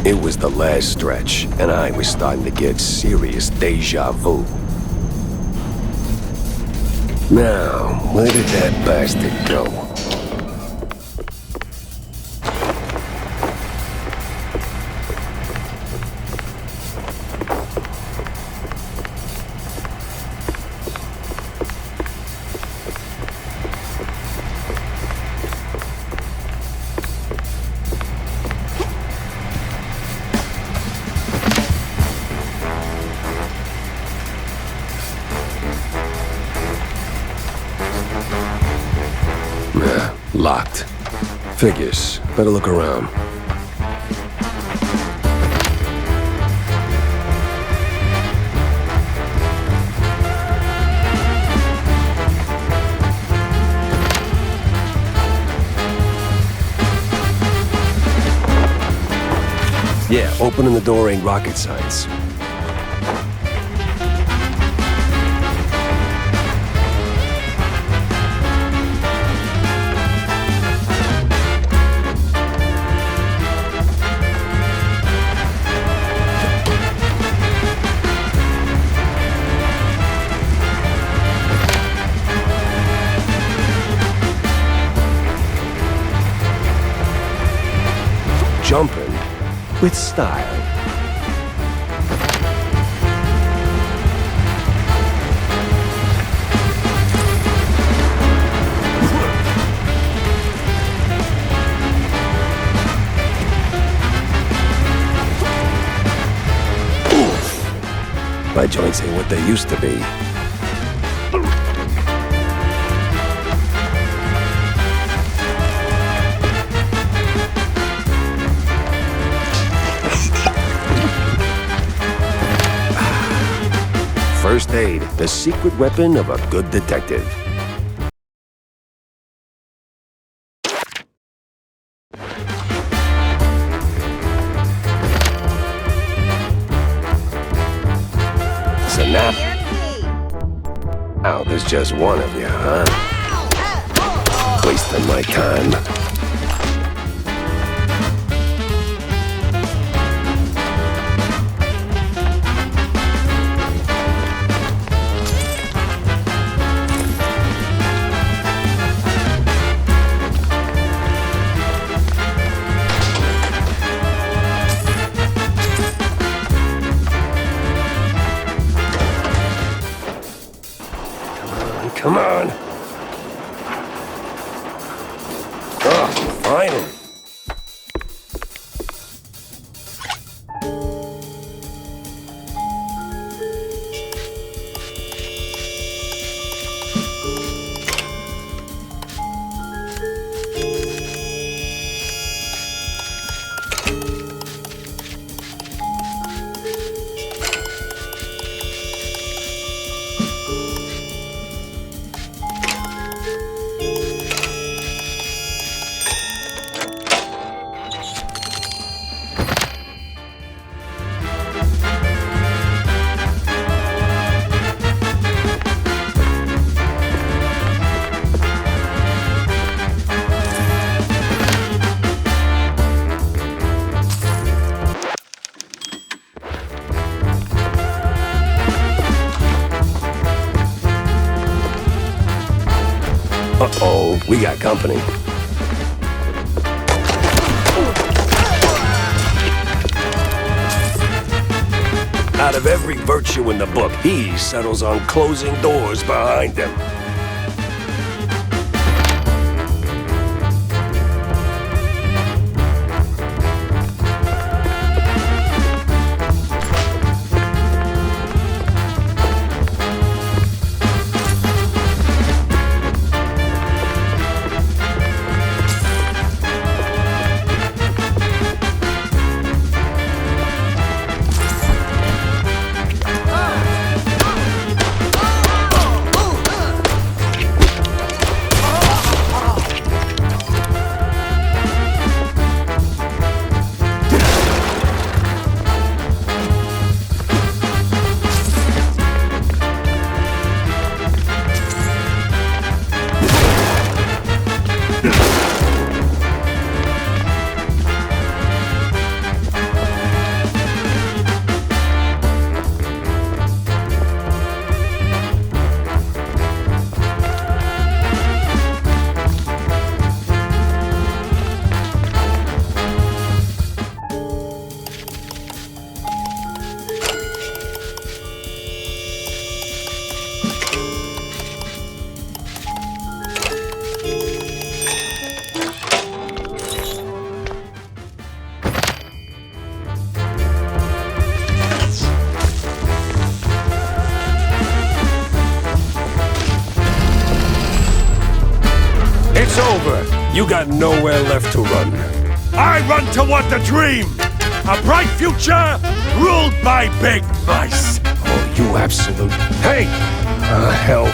It was the last stretch, and I was starting to get serious deja vu. Now, where did that bastard go? Locked. Figures. Better look around. Yeah, opening the door ain't rocket science. Jumping with style. Oof. My joints ain't what they used to be. First aid, the secret weapon of a good detective. So now there's just one of you, huh? Wasting my time. Come on. Oh, finally. Uh-oh, we got company. Out of every virtue in the book, he settles on closing doors behind him. over. You got nowhere left to run. I run toward the dream! A bright future ruled by big mice! Oh, you absolute... Hey! Hell.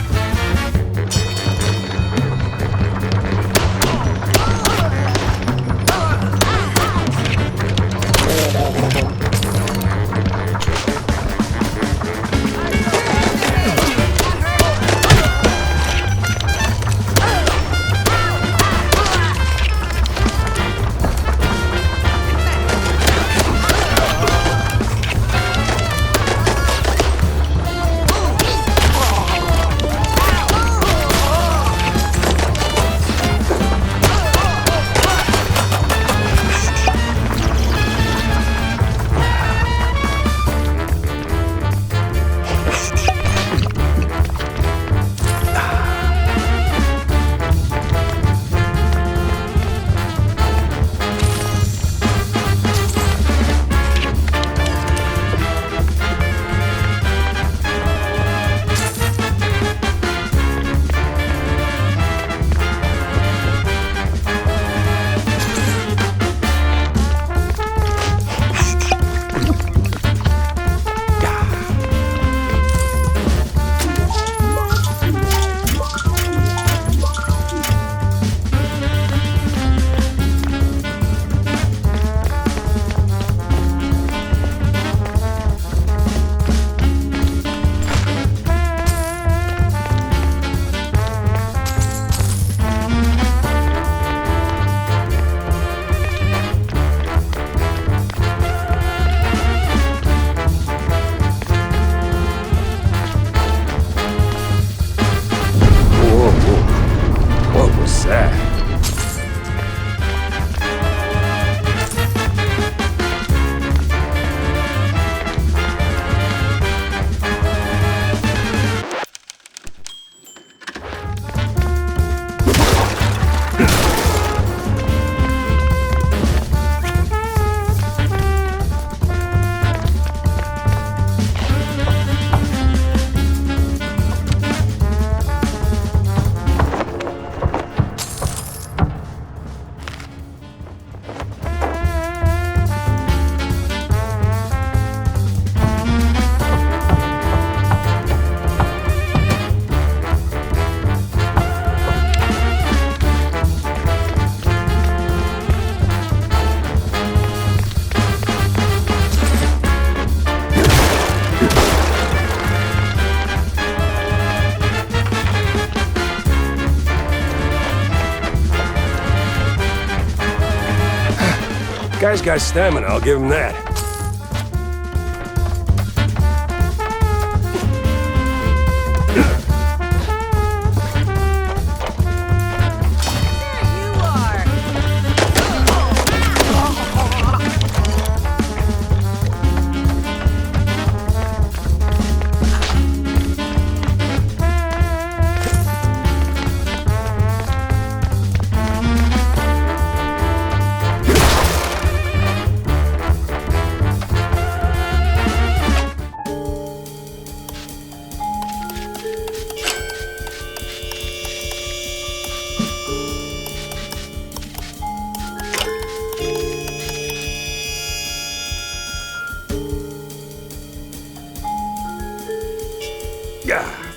Guy's got stamina, I'll give him that.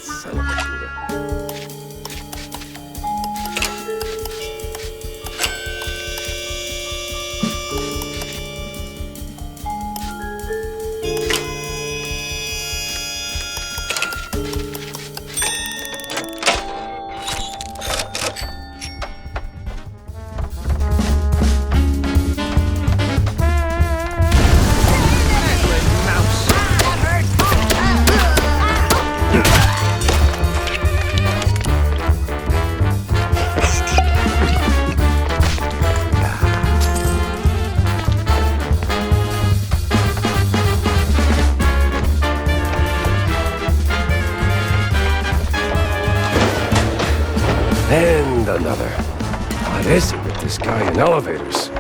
Son of a Buddha. And another. What is it with this guy in elevators?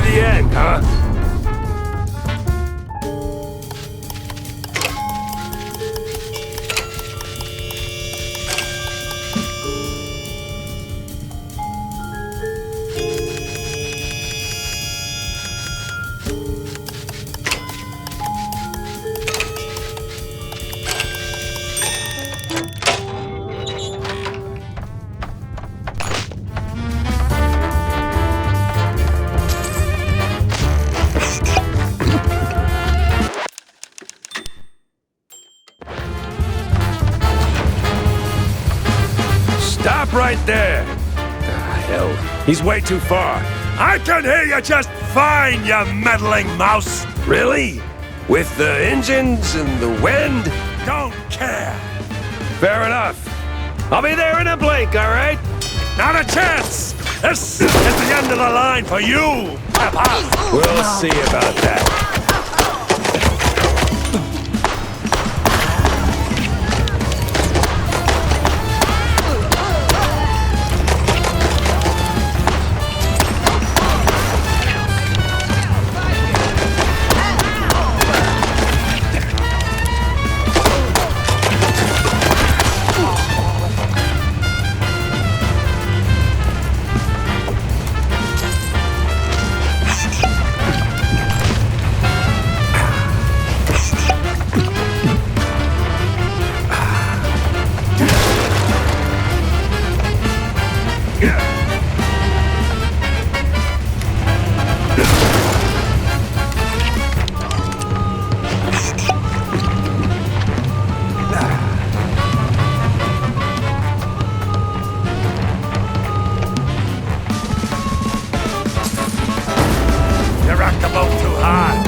the end, huh? Stop right there! Ah, hell. He's way too far. I can hear you just fine, you meddling mouse! Really? With the engines and the wind? Don't care! Fair enough. I'll be there in a blink, all right? Not a chance! This is the end of the line for you, Papa! We'll see about that. You rocked the boat too hard.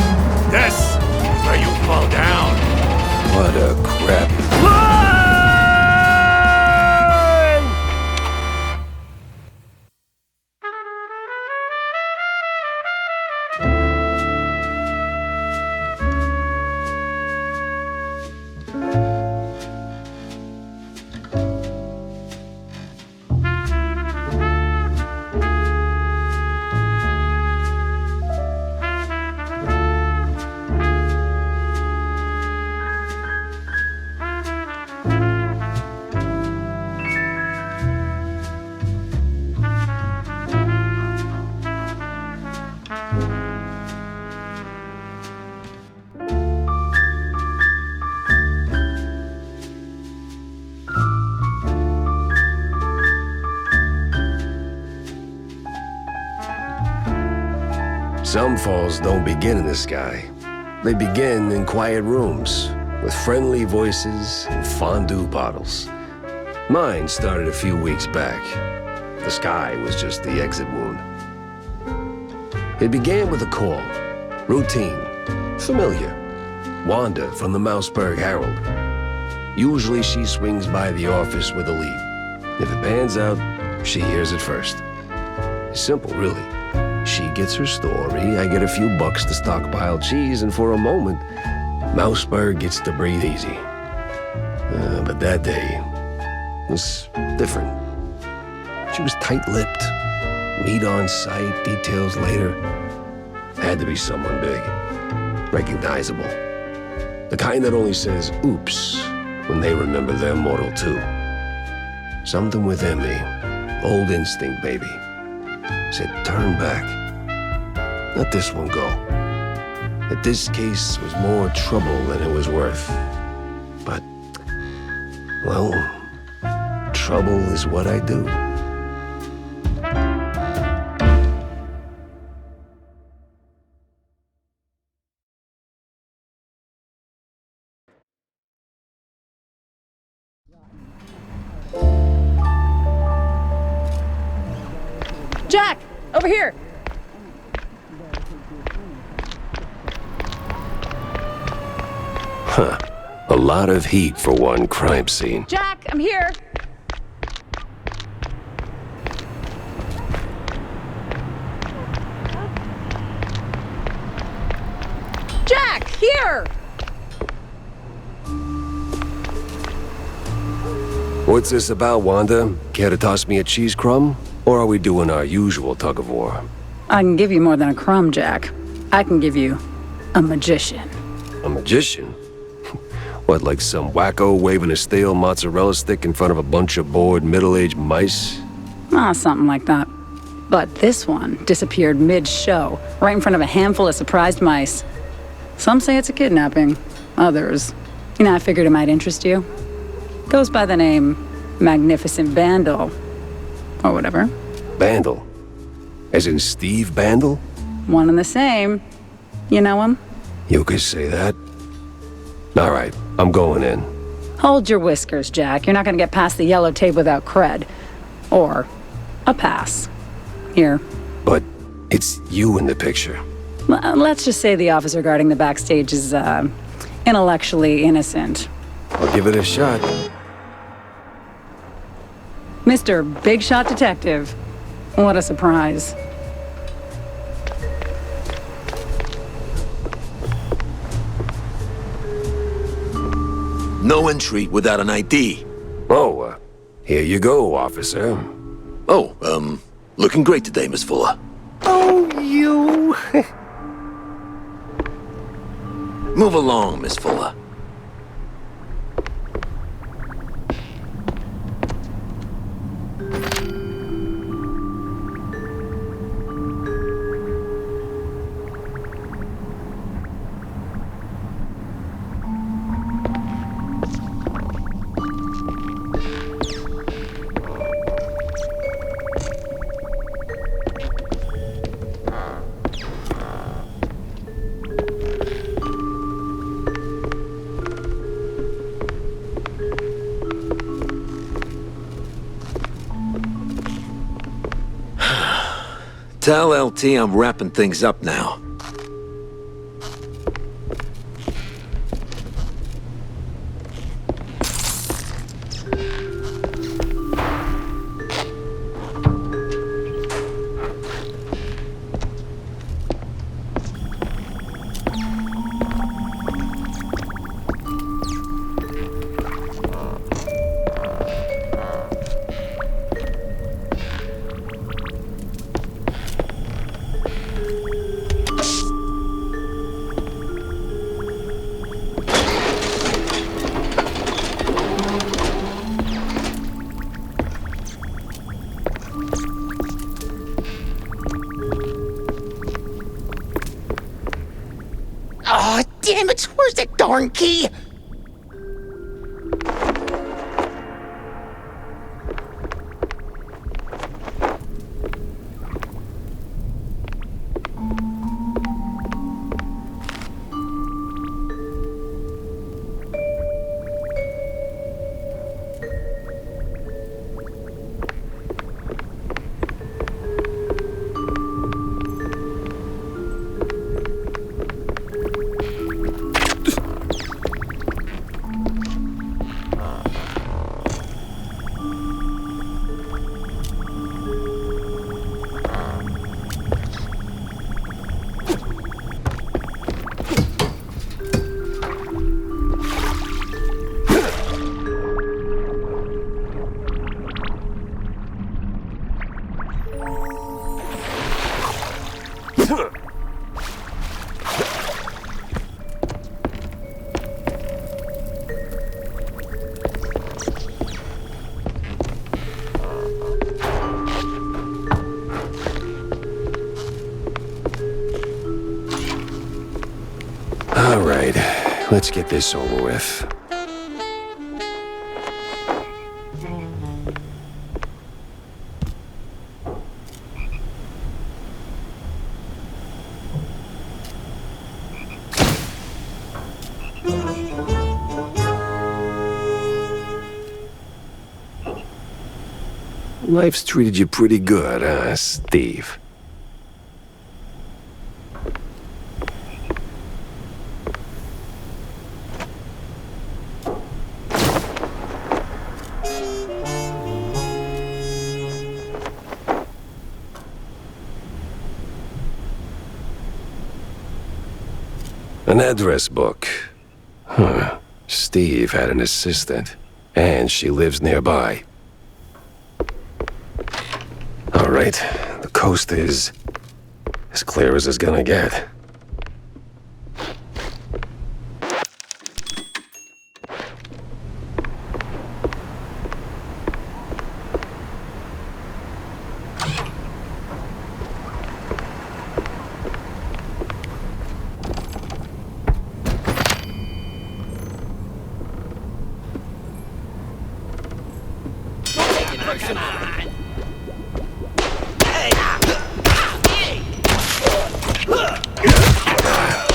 This is where you fall down. What a crap. Some falls don't begin in the sky. They begin in quiet rooms, with friendly voices and fondue bottles. Mine started a few weeks back. The sky was just the exit wound. It began with a call. Routine. Familiar. Wanda from the Mouseburg Herald. Usually she swings by the office with a lead. If it pans out, she hears it first. It's simple, really. She gets her story, I get a few bucks to stockpile cheese, and for a moment, Mouseburg gets to breathe easy. But that day was different. She was tight-lipped. Meat on sight, details later. Had to be someone big. Recognizable. The kind that only says, oops, when they remember their mortal too. Something within me, old instinct maybe, said turn back. Let this one go. That this case was more trouble than it was worth. But, well, trouble is what I do. Jack! Over here! Huh. A lot of heat for one crime scene. Jack, I'm here! Jack, here! What's this about, Wanda? Care to toss me a cheese crumb? Or are we doing our usual tug-of-war? I can give you more than a crumb, Jack. I can give you a magician. A magician? What, like some wacko waving a stale mozzarella stick in front of a bunch of bored middle-aged mice? Something like that. But this one disappeared mid-show, right in front of a handful of surprised mice. Some say it's a kidnapping. Others, I figured it might interest you. Goes by the name Magnificent Bandle. Or whatever. Bandle? As in Steve Bandle? One and the same. You know him? You could say that. All right, I'm going in. Hold your whiskers, Jack. You're not gonna get past the yellow tape without cred. Or a pass. Here. But it's you in the picture. Let's just say the officer guarding the backstage is, intellectually innocent. I'll give it a shot. Mr. Big Shot Detective. What a surprise. No entry without an ID. Oh, here you go, officer. Oh, looking great today, Miss Fuller. Oh, you... Move along, Miss Fuller. Tell LT I'm wrapping things up now. Oh, damn it! Where's that darn key? All right, let's get this over with. Life's treated you pretty good, huh, Steve? An address book. Huh. Steve had an assistant, and she lives nearby. All right, the coast is As clear as it's gonna get.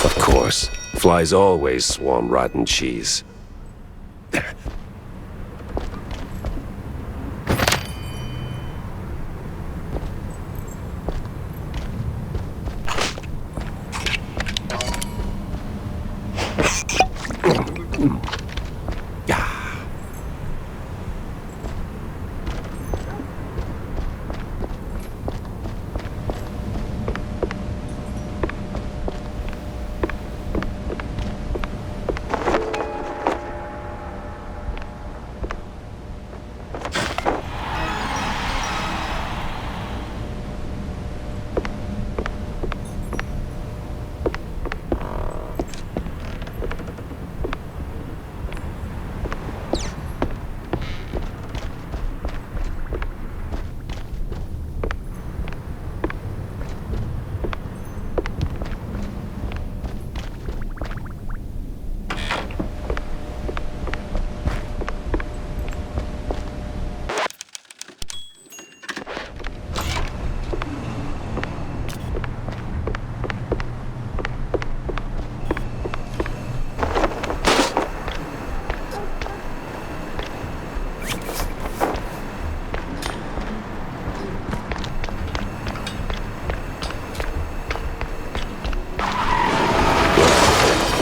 Of course, flies always swarm rotten cheese.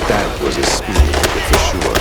That was a speed ticket for sure.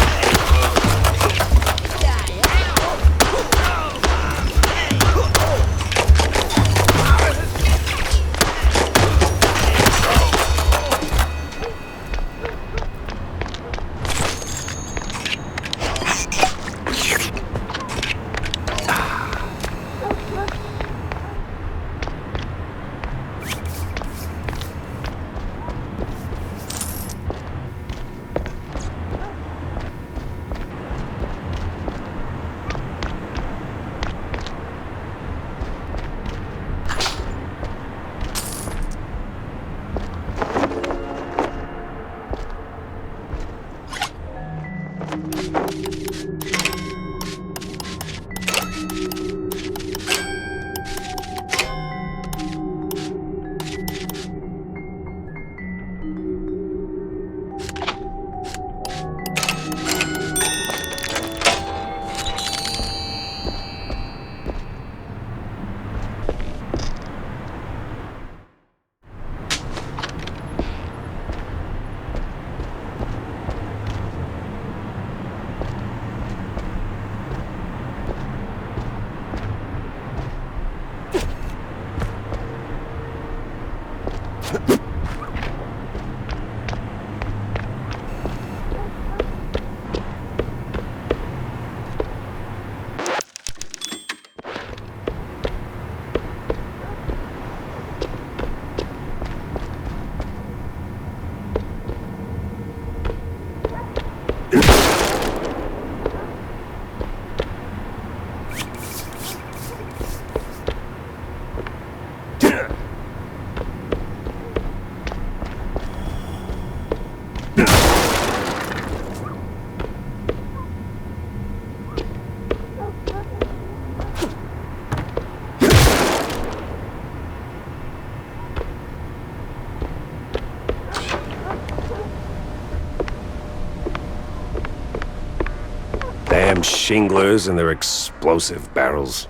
Damn shinglers and their explosive barrels.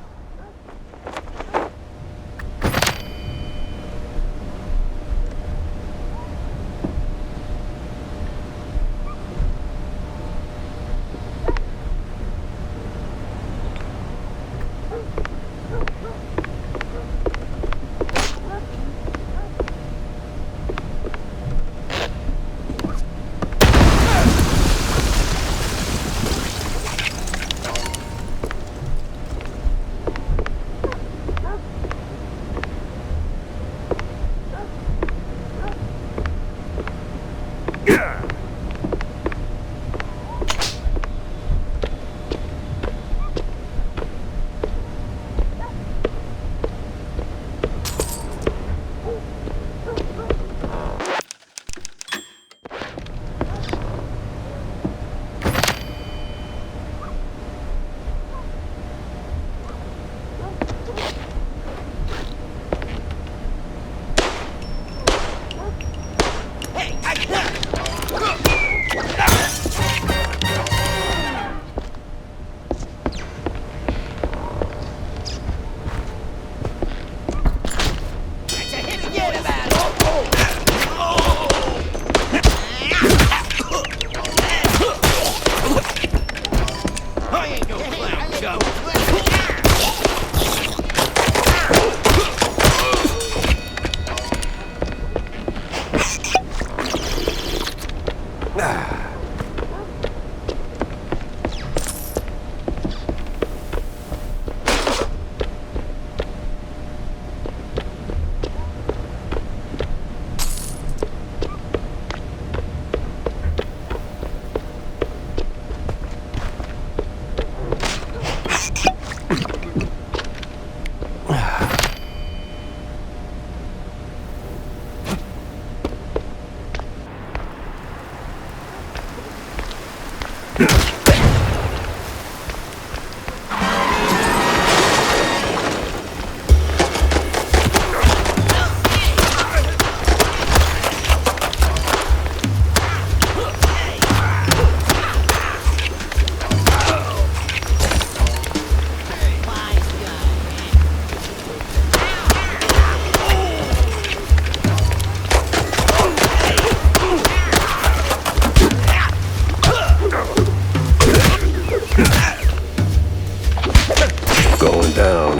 Going down.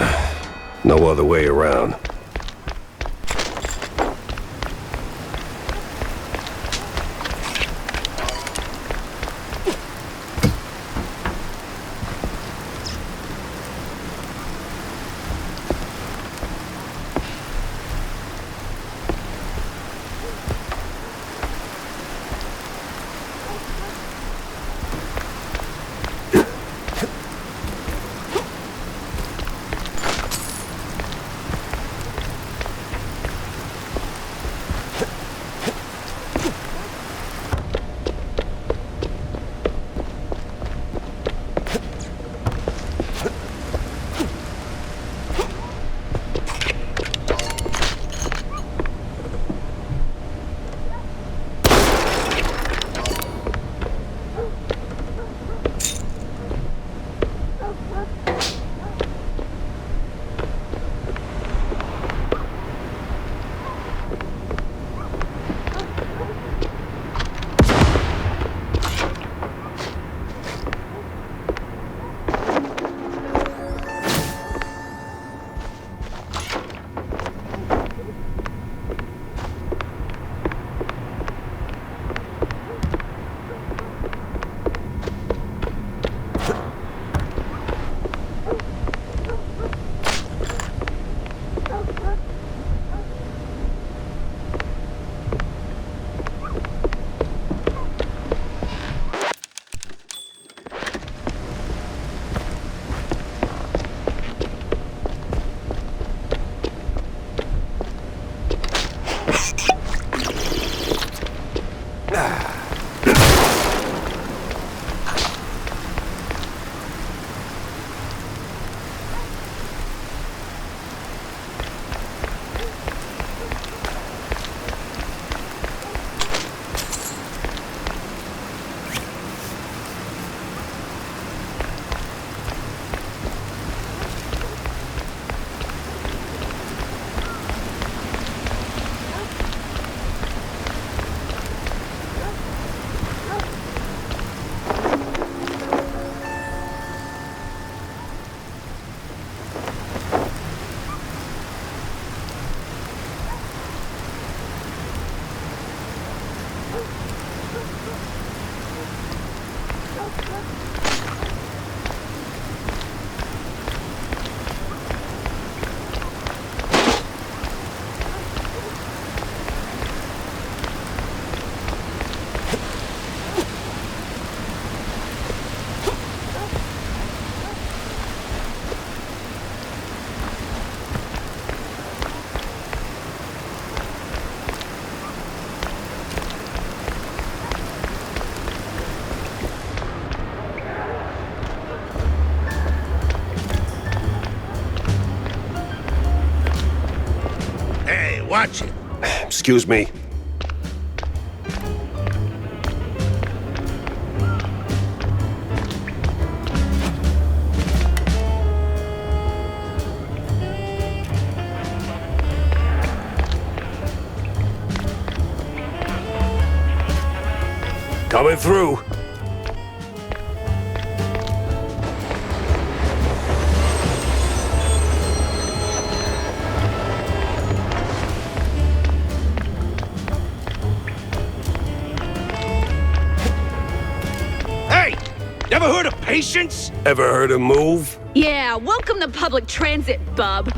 No other way around. Watch it. Excuse me. Coming through. Ever heard of patience? Ever heard of move? Yeah, welcome to public transit, bub.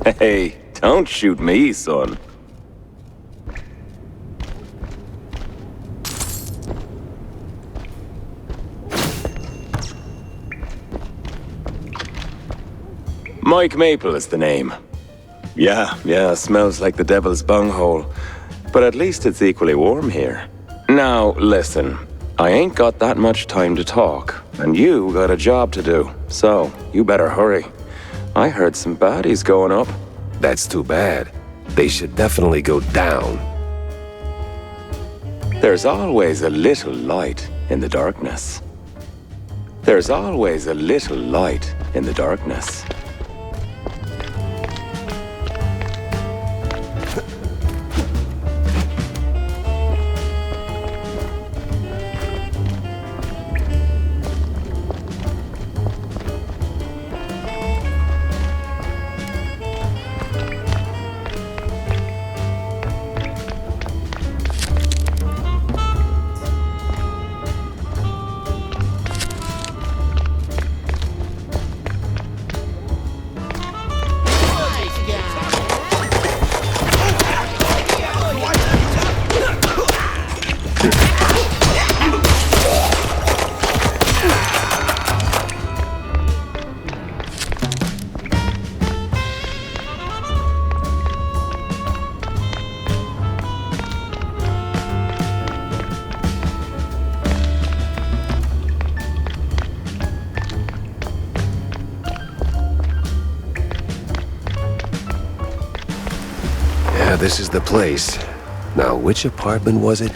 Hey, don't shoot me, son. Mike Maple is the name. Yeah, smells like the devil's bunghole. But at least it's equally warm here. Now, listen. I ain't got that much time to talk, and you got a job to do, so you better hurry. I heard some baddies going up. That's too bad. They should definitely go down. There's always a little light in the darkness. There's always a little light in the darkness. Yeah, this is the place. Now, which apartment was it?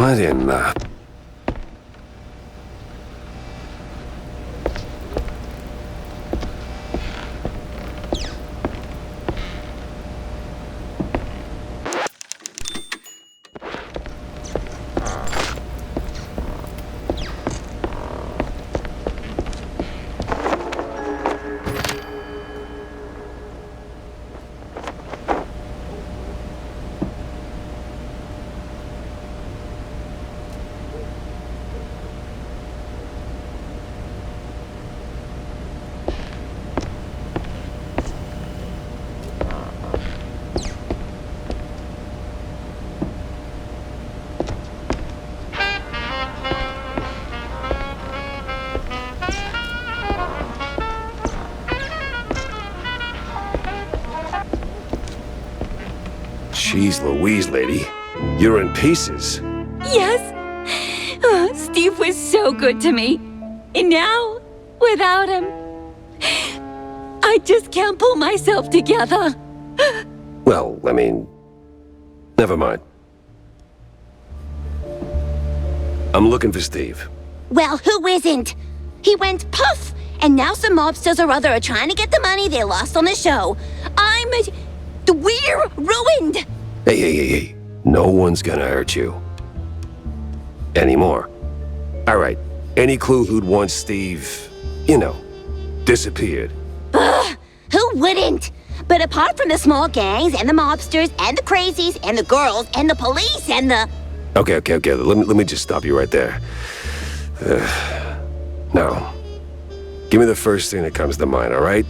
What in the... Jeez Louise, lady. You're in pieces. Yes. Steve was so good to me. And now, without him, I just can't pull myself together. Well, I mean... Never mind. I'm looking for Steve. Well, who isn't? He went puff, and now some mobsters or other are trying to get the money they lost on the show. We're ruined! Hey. No one's gonna hurt you. Anymore. All right. Any clue who'd want Steve, disappeared? Who wouldn't? But apart from the small gangs and the mobsters and the crazies and the girls and the police and the... Okay. Let me just stop you right there. Now, give me the first thing that comes to mind, all right?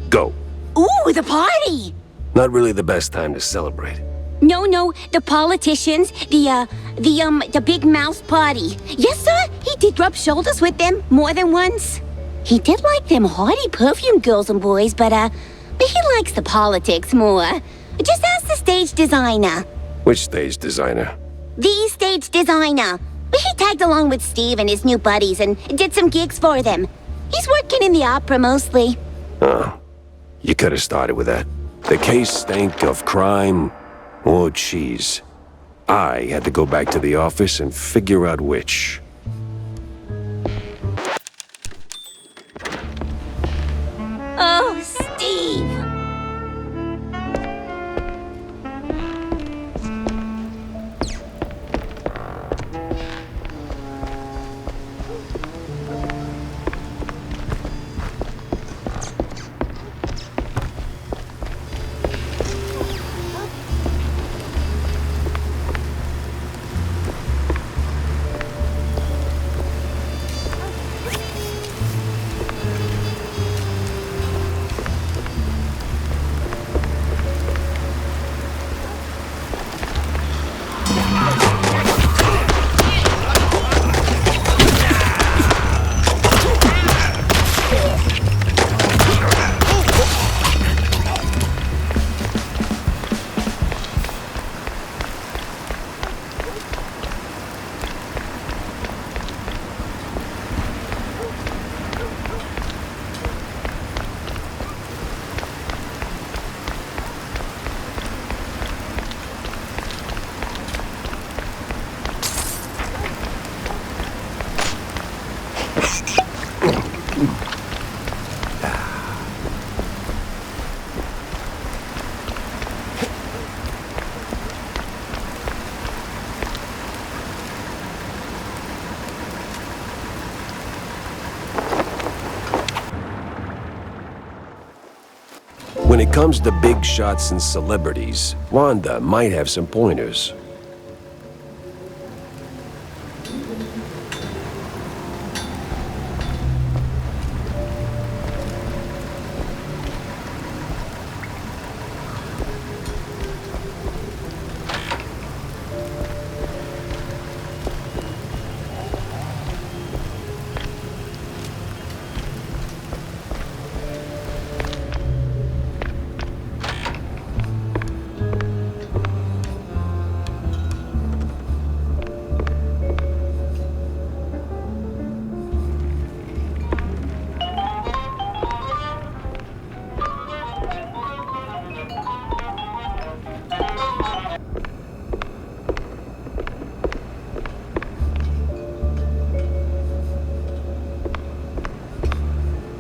Go. Ooh, the party! Not really the best time to celebrate. No, the politicians, the big mouse party. Yes, sir, he did rub shoulders with them more than once. He did like them haughty perfume girls and boys, but he likes the politics more. Just ask the stage designer. Which stage designer? The stage designer. He tagged along with Steve and his new buddies and did some gigs for them. He's working in the opera mostly. Oh, you could have started with that. The case stank of crime or cheese. I had to go back to the office and figure out which. Oh, Steve! When it comes to big shots and celebrities, Wanda might have some pointers.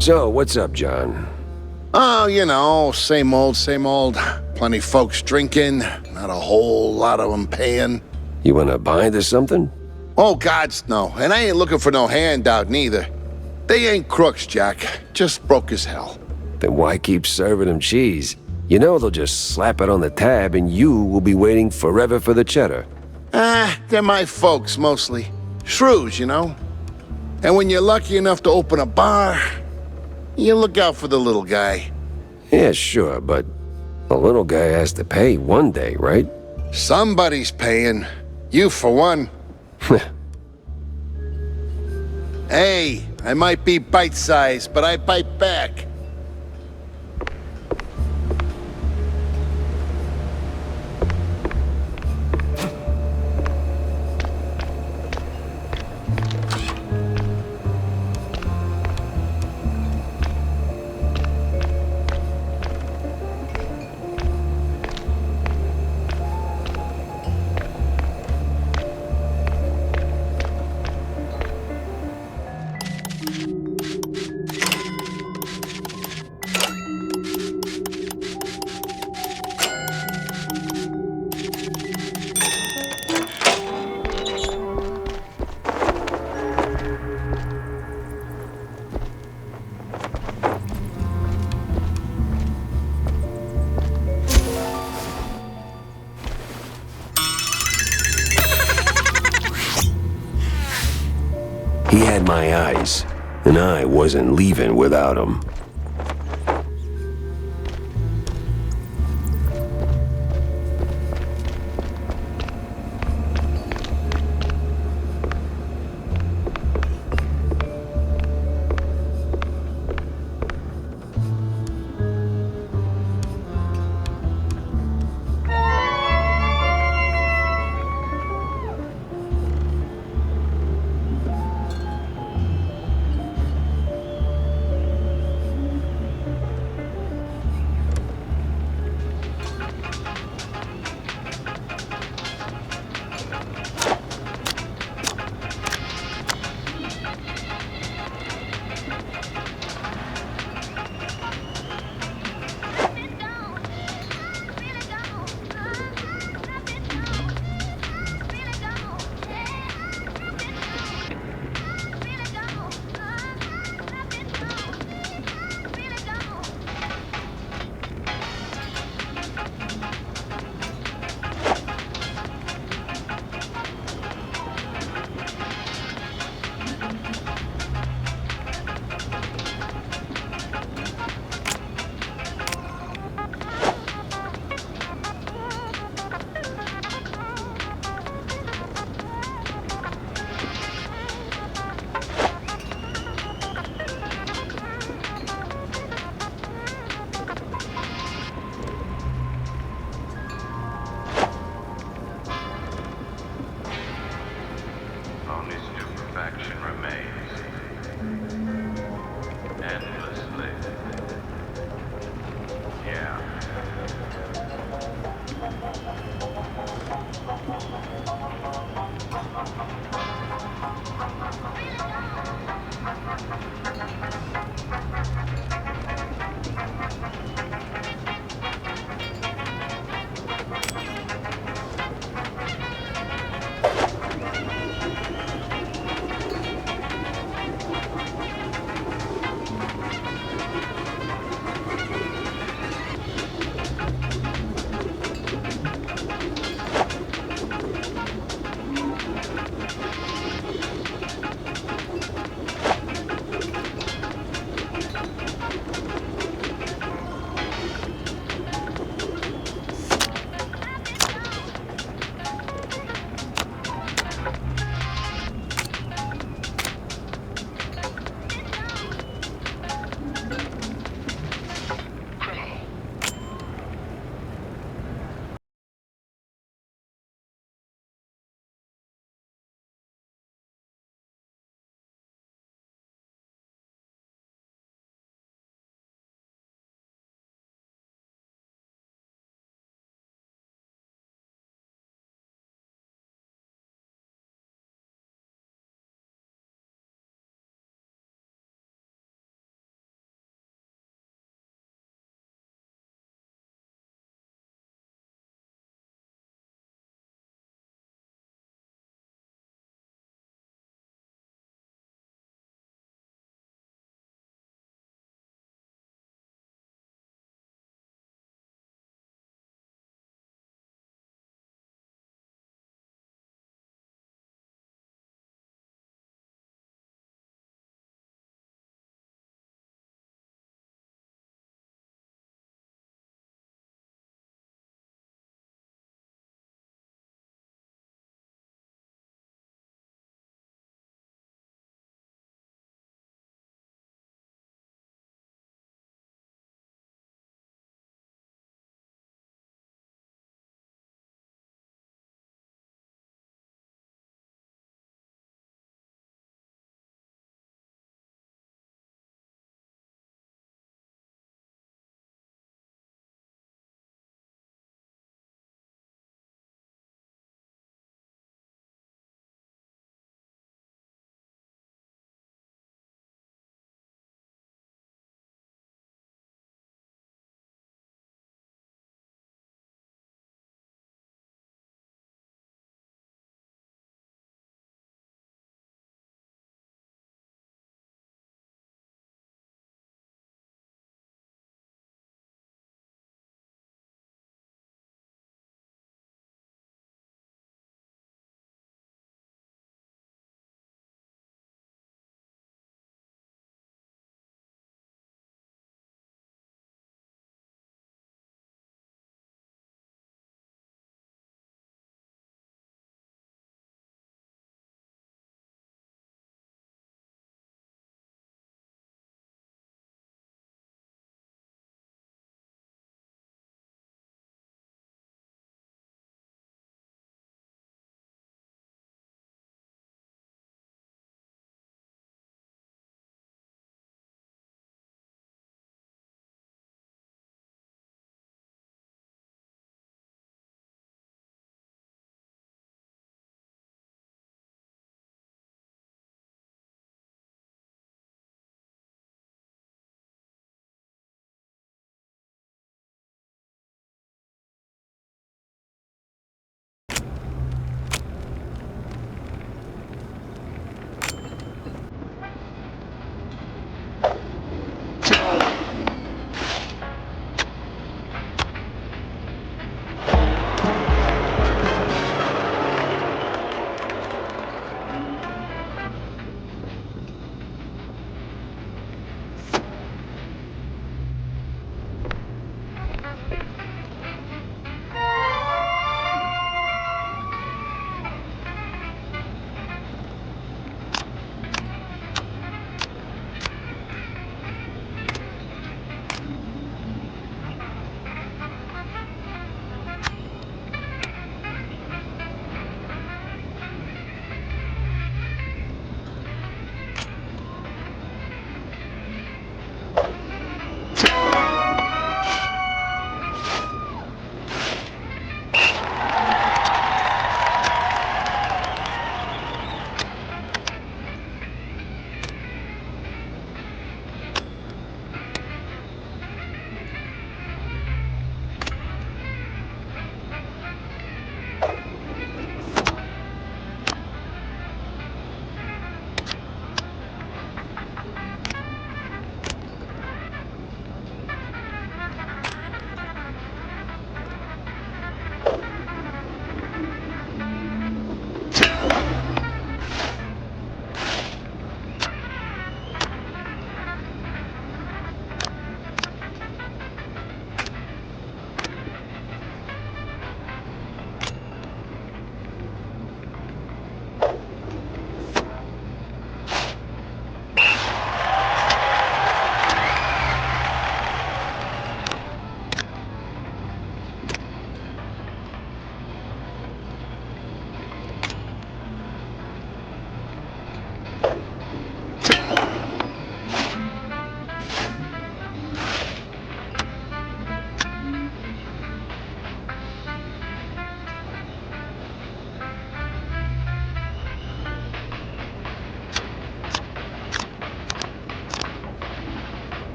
So, what's up, John? Oh, same old. Plenty folks drinking, not a whole lot of them paying. You wanna bind or something? Oh, gods, no. And I ain't looking for no handout, neither. They ain't crooks, Jack. Just broke as hell. Then why keep serving them cheese? You know they'll just slap it on the tab and you will be waiting forever for the cheddar. They're my folks, mostly. Shrews, And when you're lucky enough to open a bar, you look out for the little guy. Yeah, sure, but the little guy has to pay one day, right? Somebody's paying. You, for one. Hey, I might be bite-sized, but I bite back. had my eyes, and I wasn't leaving without him.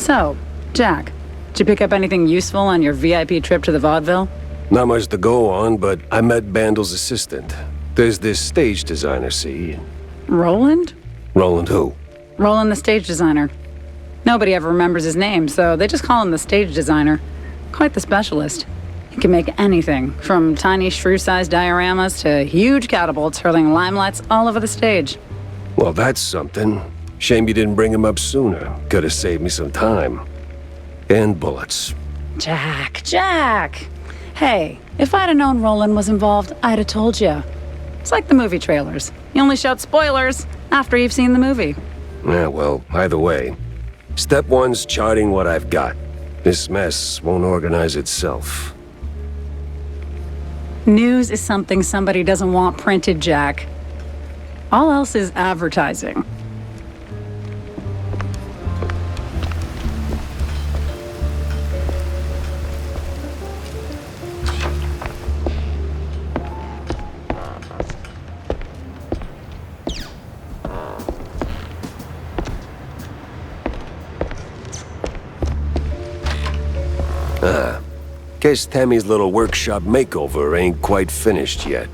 So, Jack, did you pick up anything useful on your VIP trip to the vaudeville? Not much to go on, but I met Bandel's assistant. There's this stage designer, see? Roland? Roland who? Roland the stage designer. Nobody ever remembers his name, so they just call him the stage designer. Quite the specialist. He can make anything, from tiny shrew-sized dioramas to huge catapults hurling limelights all over the stage. Well, that's something. Shame you didn't bring him up sooner. Could have saved me some time. And bullets. Jack! Hey, if I'd have known Roland was involved, I'd have told you. It's like the movie trailers. You only shout spoilers after you've seen the movie. Yeah, well, either way. Step one's charting what I've got. This mess won't organize itself. News is something somebody doesn't want printed, Jack. All else is advertising. Guess Tammy's little workshop makeover ain't quite finished yet.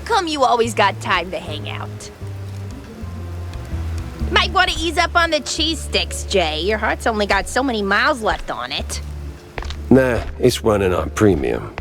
Come you always got time to hang out. Might want to ease up on the cheese sticks, Jay. Your heart's only got so many miles left on it. Nah, it's running on premium.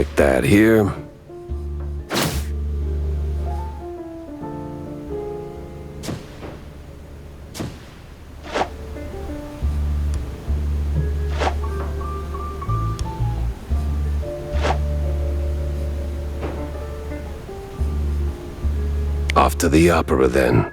Stick that here. Off to the opera, then.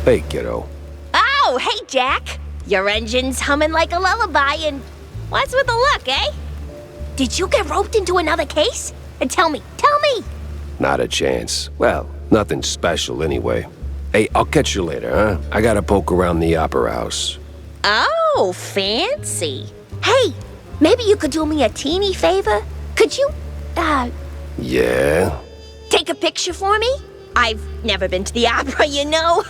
Hey, kiddo. Oh, hey, Jack. Your engine's humming like a lullaby, and what's with the look, eh? Did you get roped into another case? And tell me. Not a chance. Well, nothing special anyway. Hey, I'll catch you later, huh? I gotta poke around the opera house. Oh, fancy. Hey, maybe you could do me a teeny favor? Could you, Yeah? take a picture for me? I've never been to the opera, you know.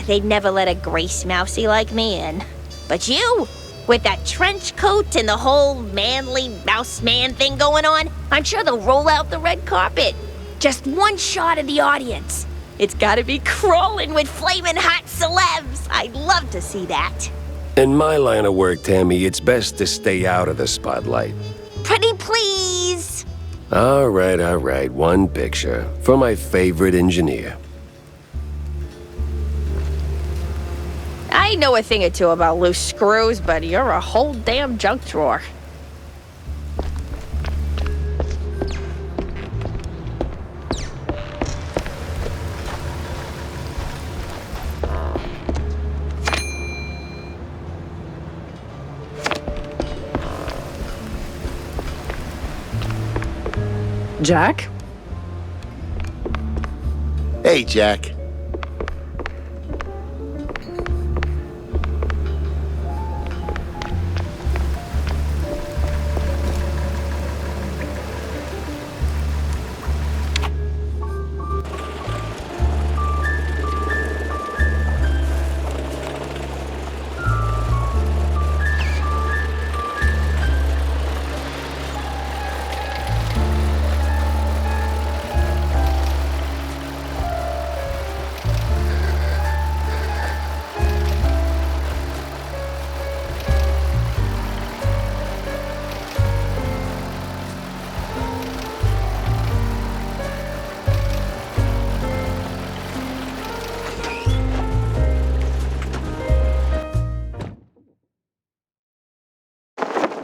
They'd never let a grace mousey like me in. But you, with that trench coat and the whole manly mouse man thing going on, I'm sure they'll roll out the red carpet. Just one shot of the audience. It's gotta be crawling with flaming hot celebs. I'd love to see that. In my line of work, Tammy, it's best to stay out of the spotlight. Pretty please. All right. One picture. For my favorite engineer. I know a thing or two about loose screws, but you're a whole damn junk drawer. Jack? Hey, Jack.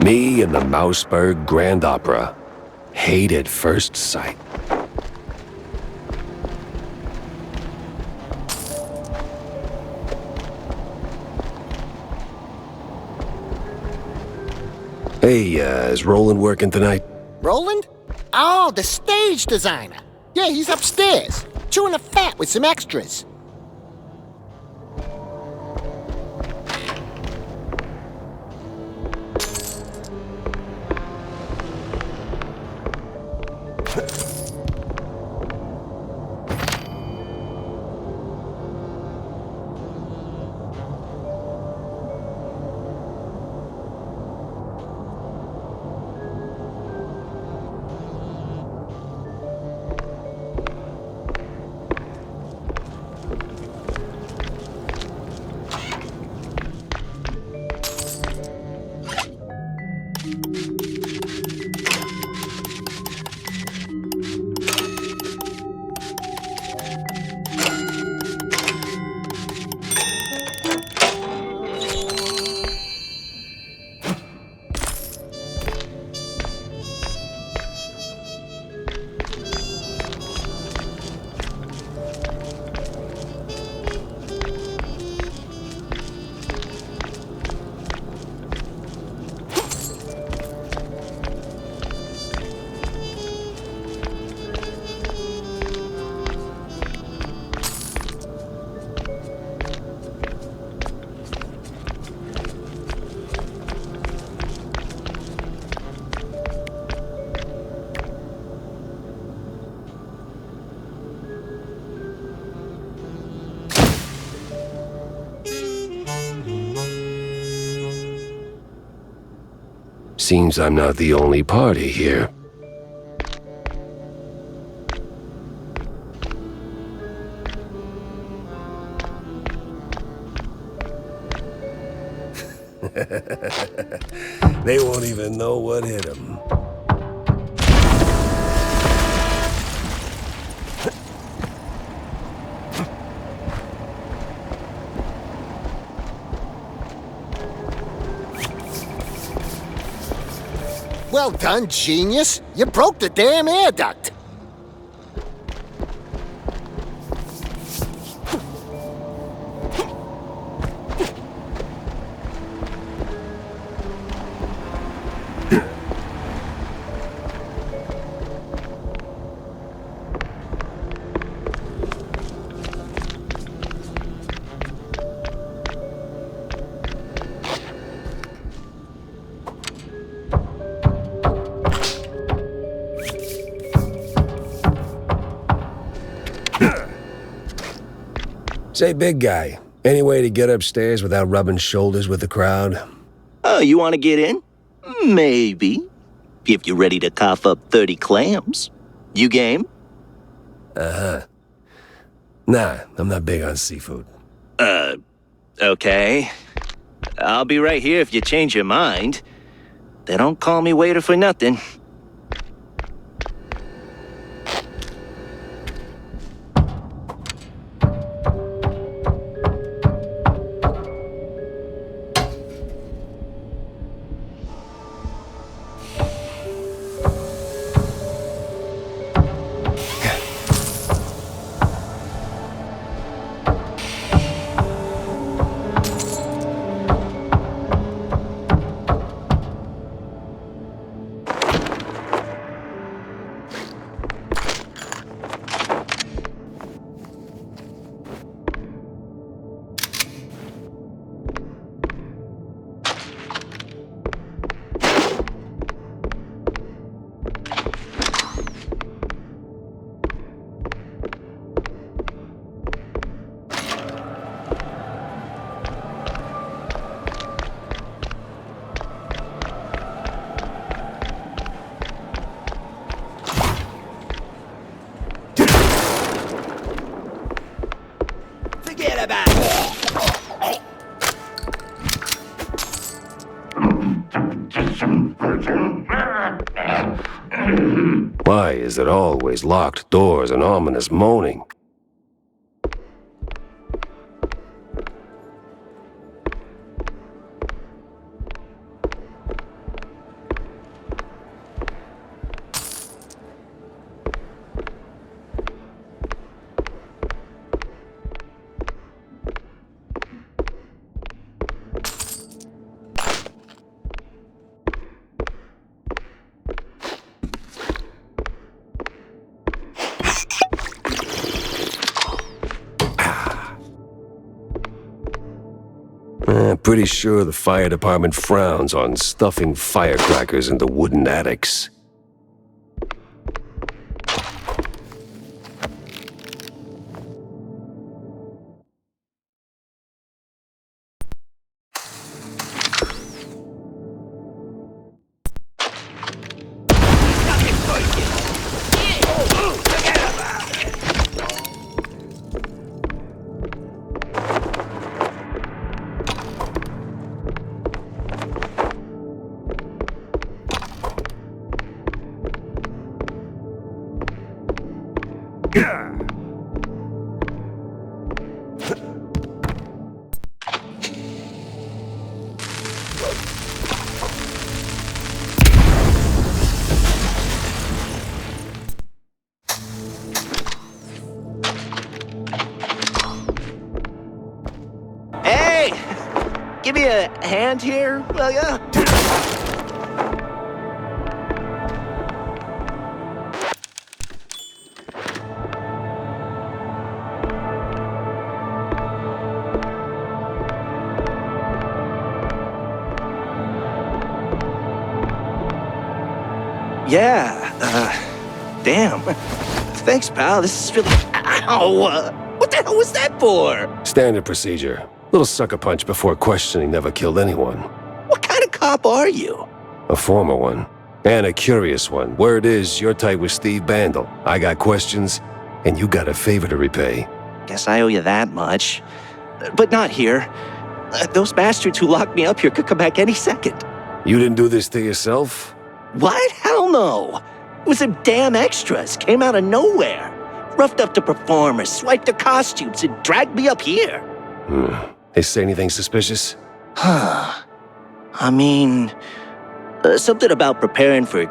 Me and the Mouseburg Grand Opera. Hate at first sight. Hey, is Roland working tonight? Roland? Oh, the stage designer. Yeah, he's upstairs, chewing the fat with some extras. Seems I'm not the only party here. They won't even know what hit them. Well done, genius. You broke the damn air duct. Say, big guy, any way to get upstairs without rubbing shoulders with the crowd? Oh, you want to get in? Maybe. If you're ready to cough up 30 clams. You game? Uh-huh. Nah, I'm not big on seafood. Okay. I'll be right here if you change your mind. They don't call me waiter for nothing. Why is it always locked doors and ominous moaning? Pretty sure the fire department frowns on stuffing firecrackers into wooden attics. Hey! Give me a hand here, will ya? Yeah, damn. Thanks, pal. This is really... Ow! What the hell was that for? Standard procedure. Little sucker punch before questioning never killed anyone. What kind of cop are you? A former one. And a curious one. Word is, you're tight with Steve Bandel. I got questions, and you got a favor to repay. Guess I owe you that much. But not here. Those bastards who locked me up here could come back any second. You didn't do this to yourself? What? Hell no. It was them damn extras. Came out of nowhere. Roughed up the performers, swiped their costumes, and dragged me up here. They say anything suspicious? Huh. I mean, something about preparing for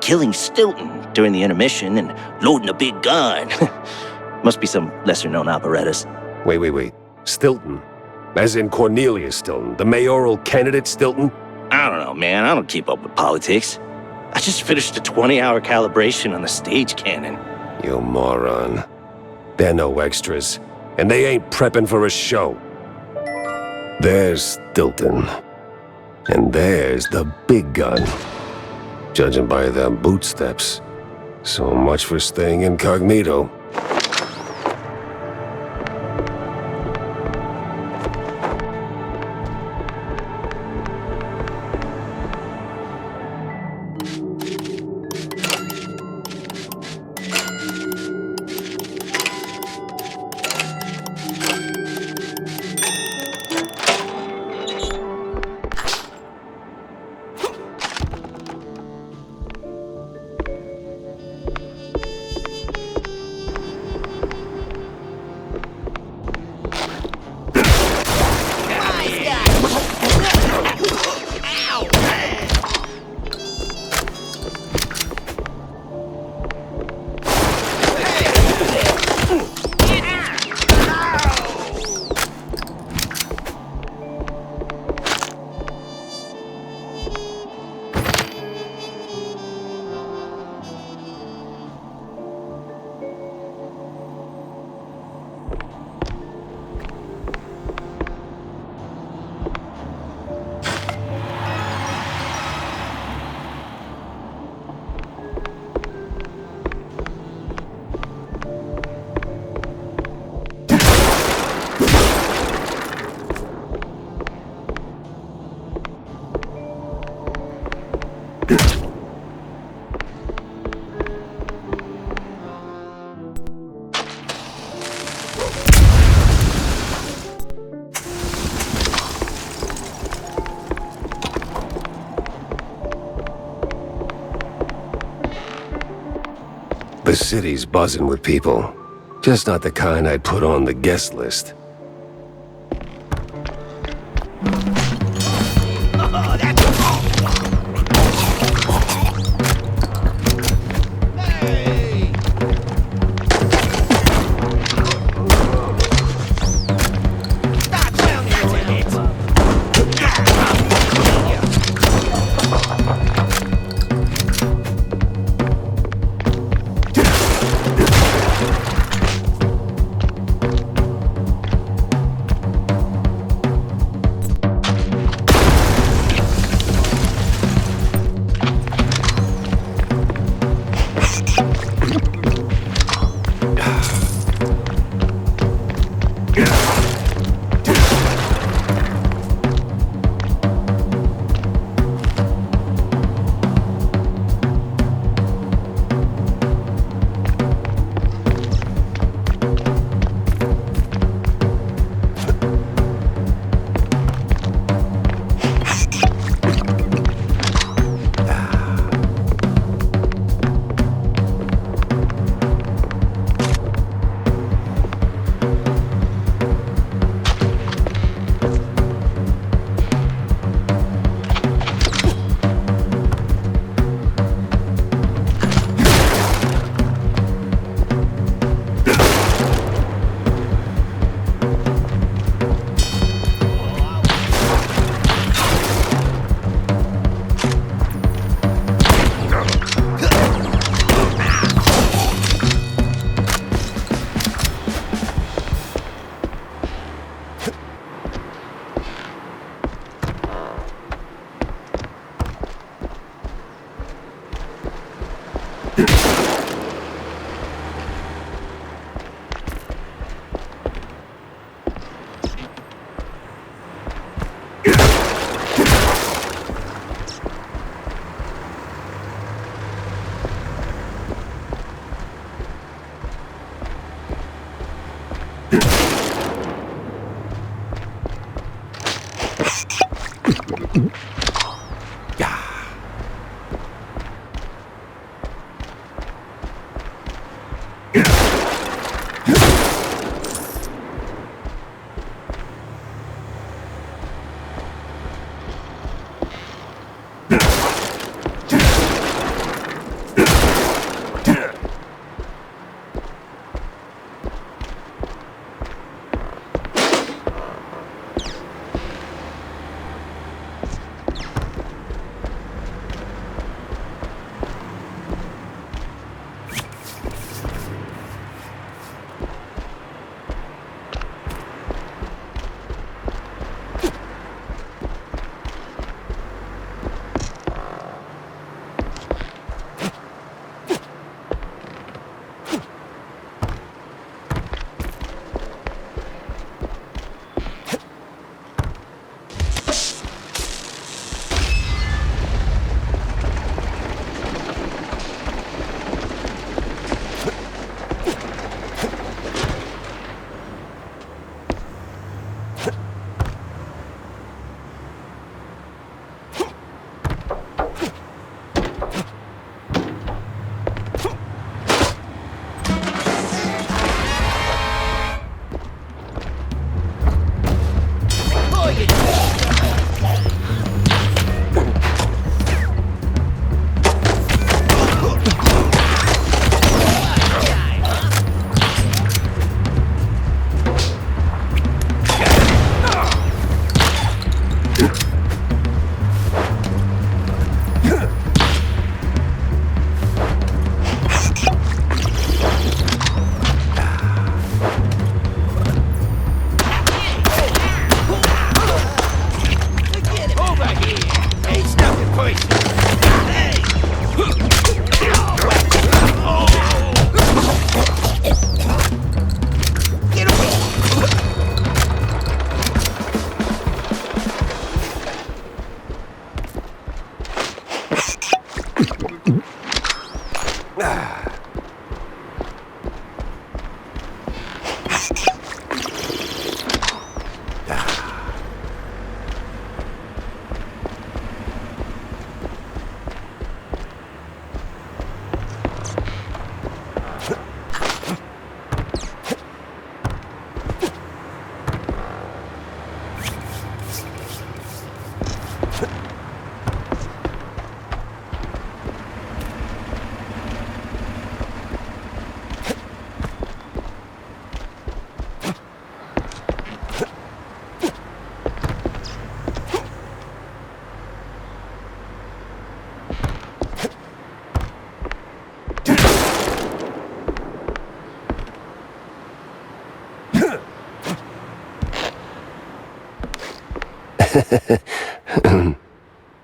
killing Stilton during the intermission and loading a big gun. Must be some lesser-known operettas. Wait. Stilton? As in Cornelius Stilton, the mayoral candidate Stilton? I don't know, man. I don't keep up with politics. I just finished a 20-hour calibration on the stage cannon. You moron. They're no extras, and they ain't prepping for a show. There's Stilton. And there's the big gun. Judging by them bootsteps. So much for staying incognito. The city's buzzing with people. Just not the kind I'd put on the guest list.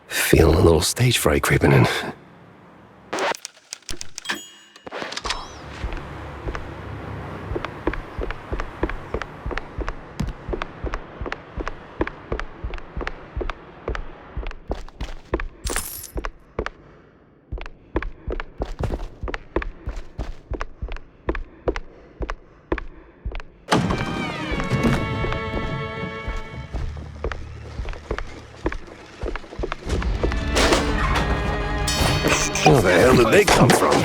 Feeling a little stage fright creeping in. Where the hell did they come from?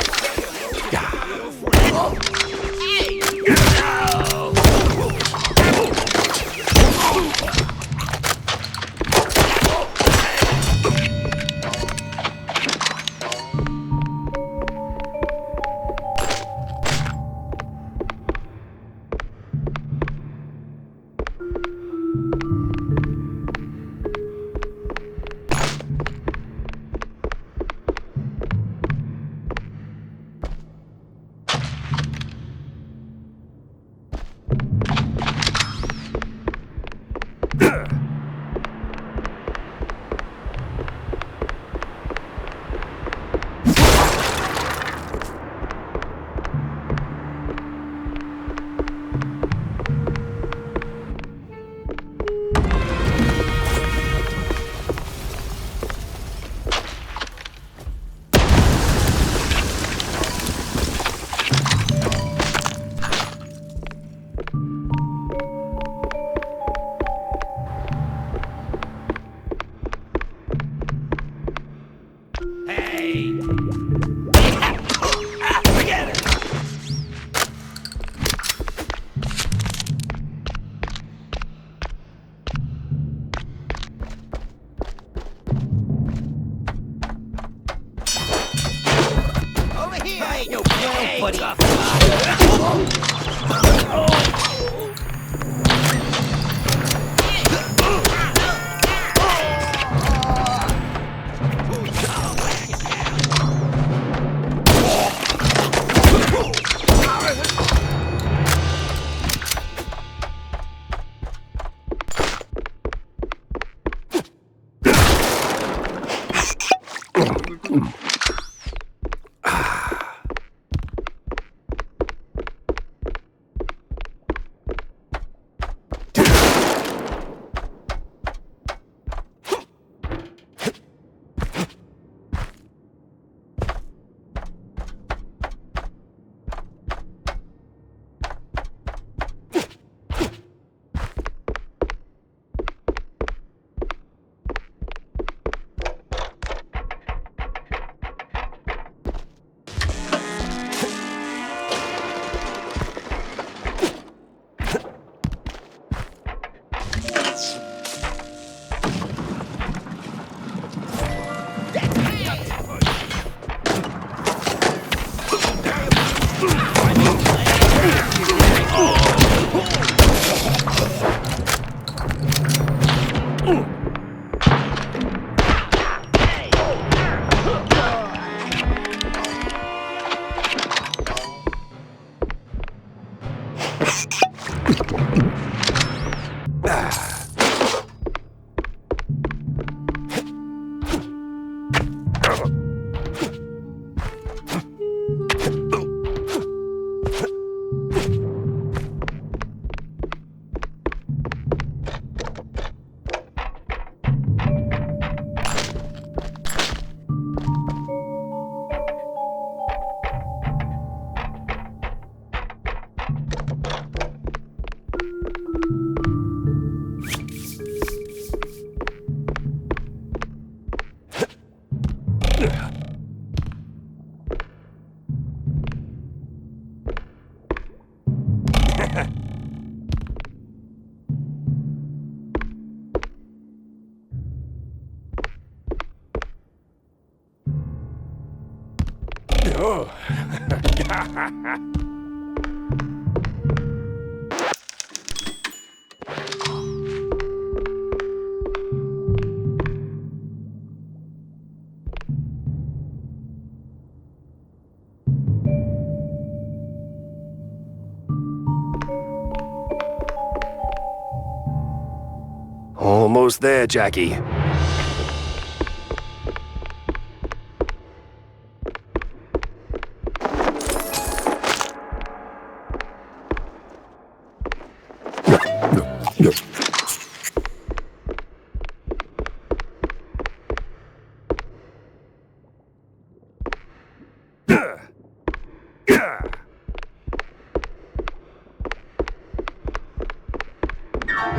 Almost there, Jackie.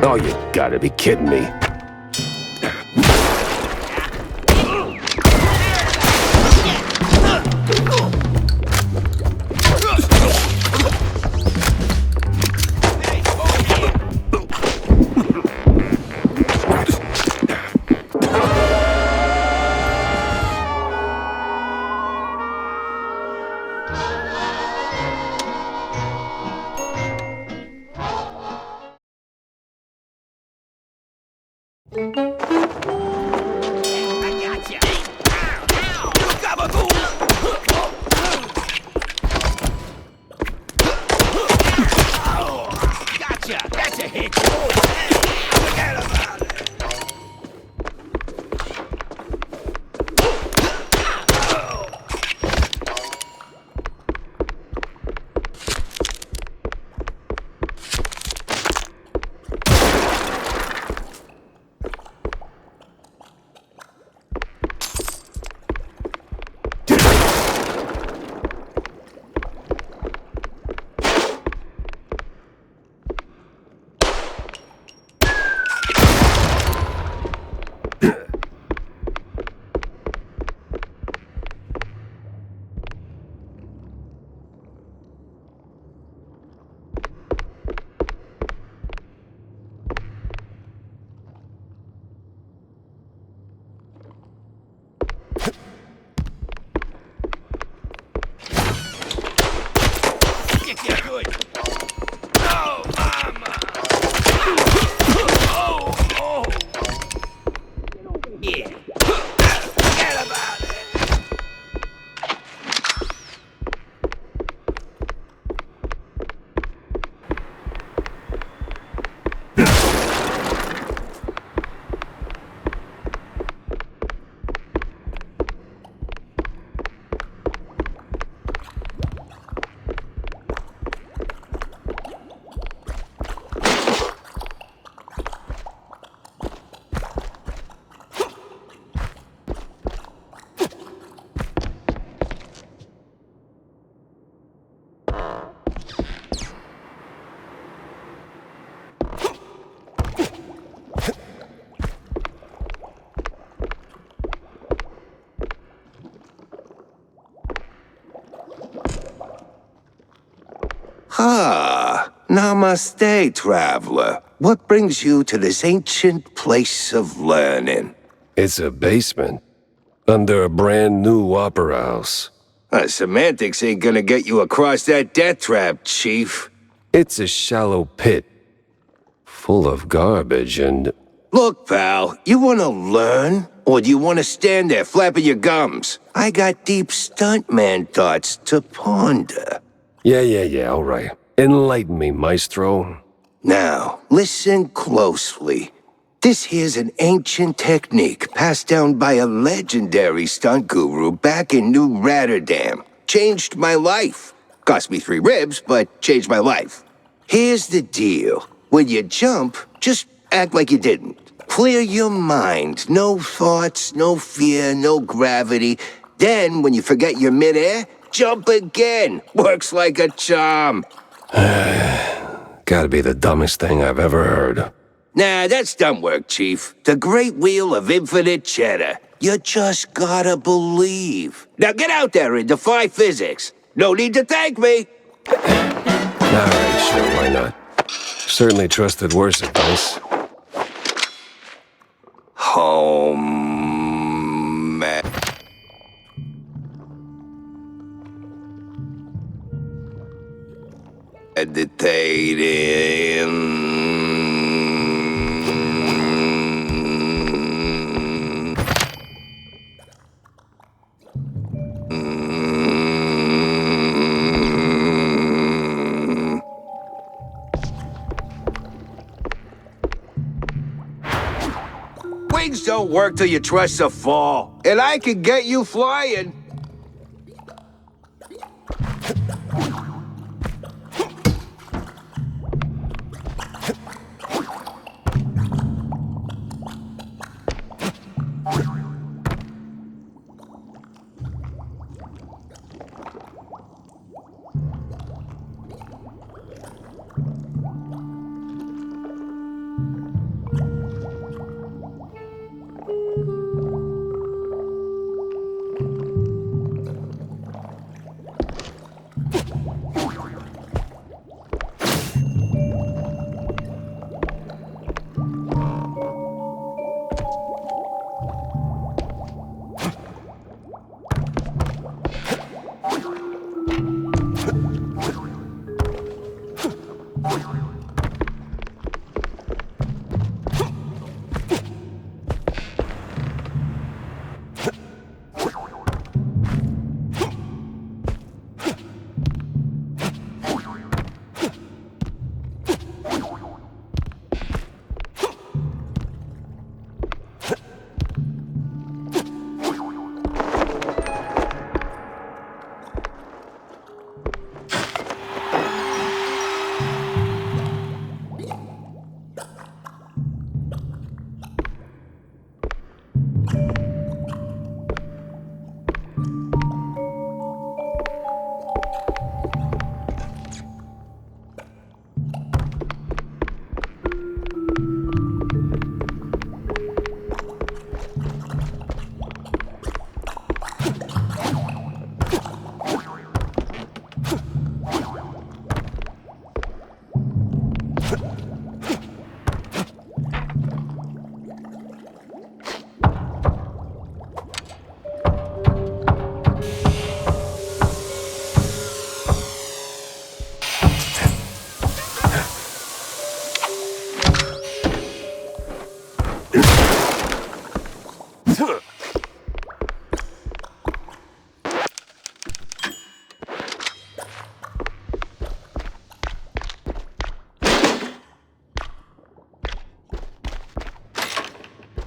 Oh, you gotta be kidding me. Ah, namaste, traveler. What brings you to this ancient place of learning? It's a basement. Under a brand new opera house. Semantics ain't gonna get you across that death trap, Chief. It's a shallow pit. Full of garbage and... Look, pal, you wanna learn? Or do you wanna stand there flapping your gums? I got deep stuntman thoughts to ponder. Yeah, all right. Enlighten me, maestro. Now, listen closely. This here's an ancient technique passed down by a legendary stunt guru back in New Rotterdam. Changed my life. Cost me 3 ribs, but changed my life. Here's the deal. When you jump, just act like you didn't. Clear your mind. No thoughts, no fear, no gravity. Then, when you forget you're midair, jump again. Works like a charm. Gotta be the dumbest thing I've ever heard. Nah, that's dumb work, Chief. The Great Wheel of Infinite Cheddar. You just gotta believe. Now get out there and defy physics. No need to thank me. Alright, sure, why not? Certainly trusted worse advice. Home. Meditating. don't work till you trust a fall. And I can get you flying.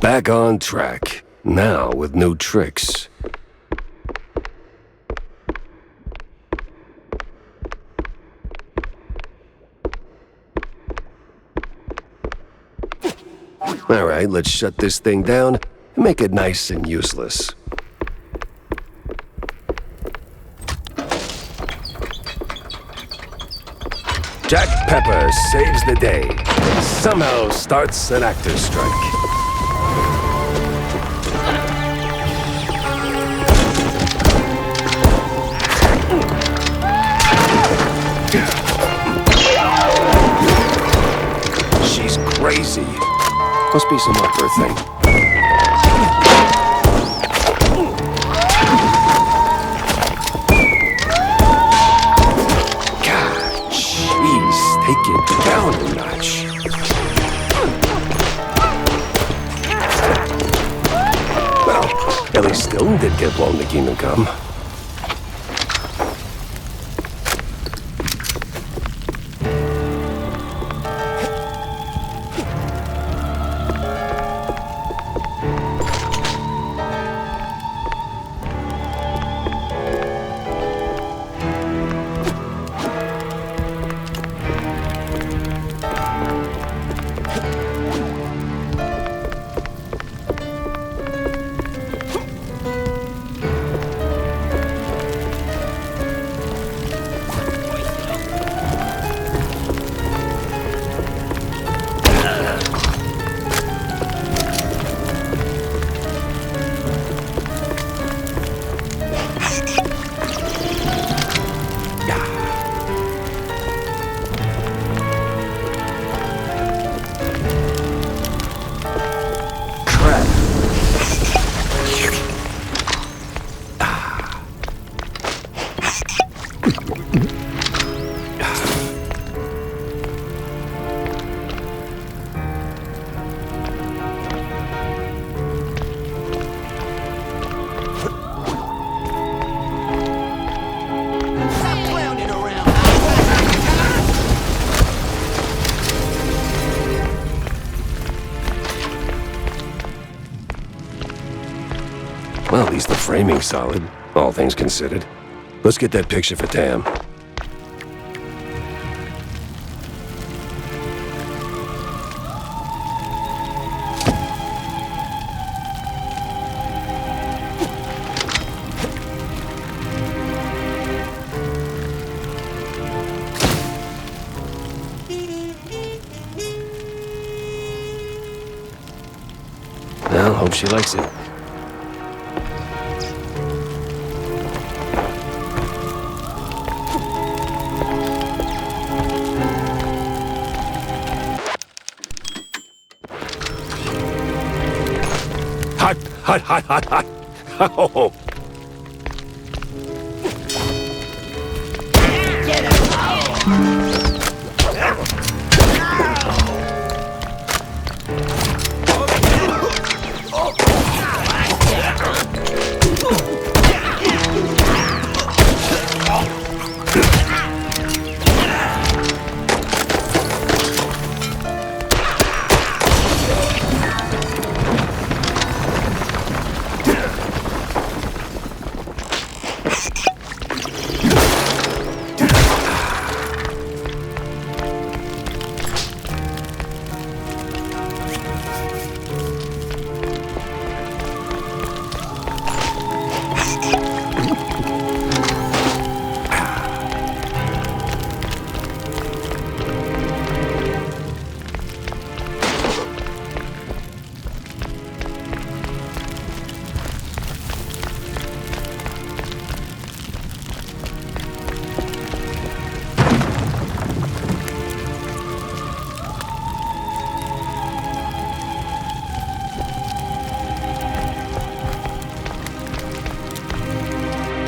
Back on track, now with new tricks. Alright, let's shut this thing down and make it nice and useless. Jack Pepper saves the day and somehow starts an actor's strike. She's crazy. Must be some upper thing. God, jeez, take it down a notch. Well, at least Stilton did get blown to Kingdom Come. framing solid, all things considered. Let's get that picture for Tam. Well, hope she likes it. Hot, hot, hot, hot, hot. Oh.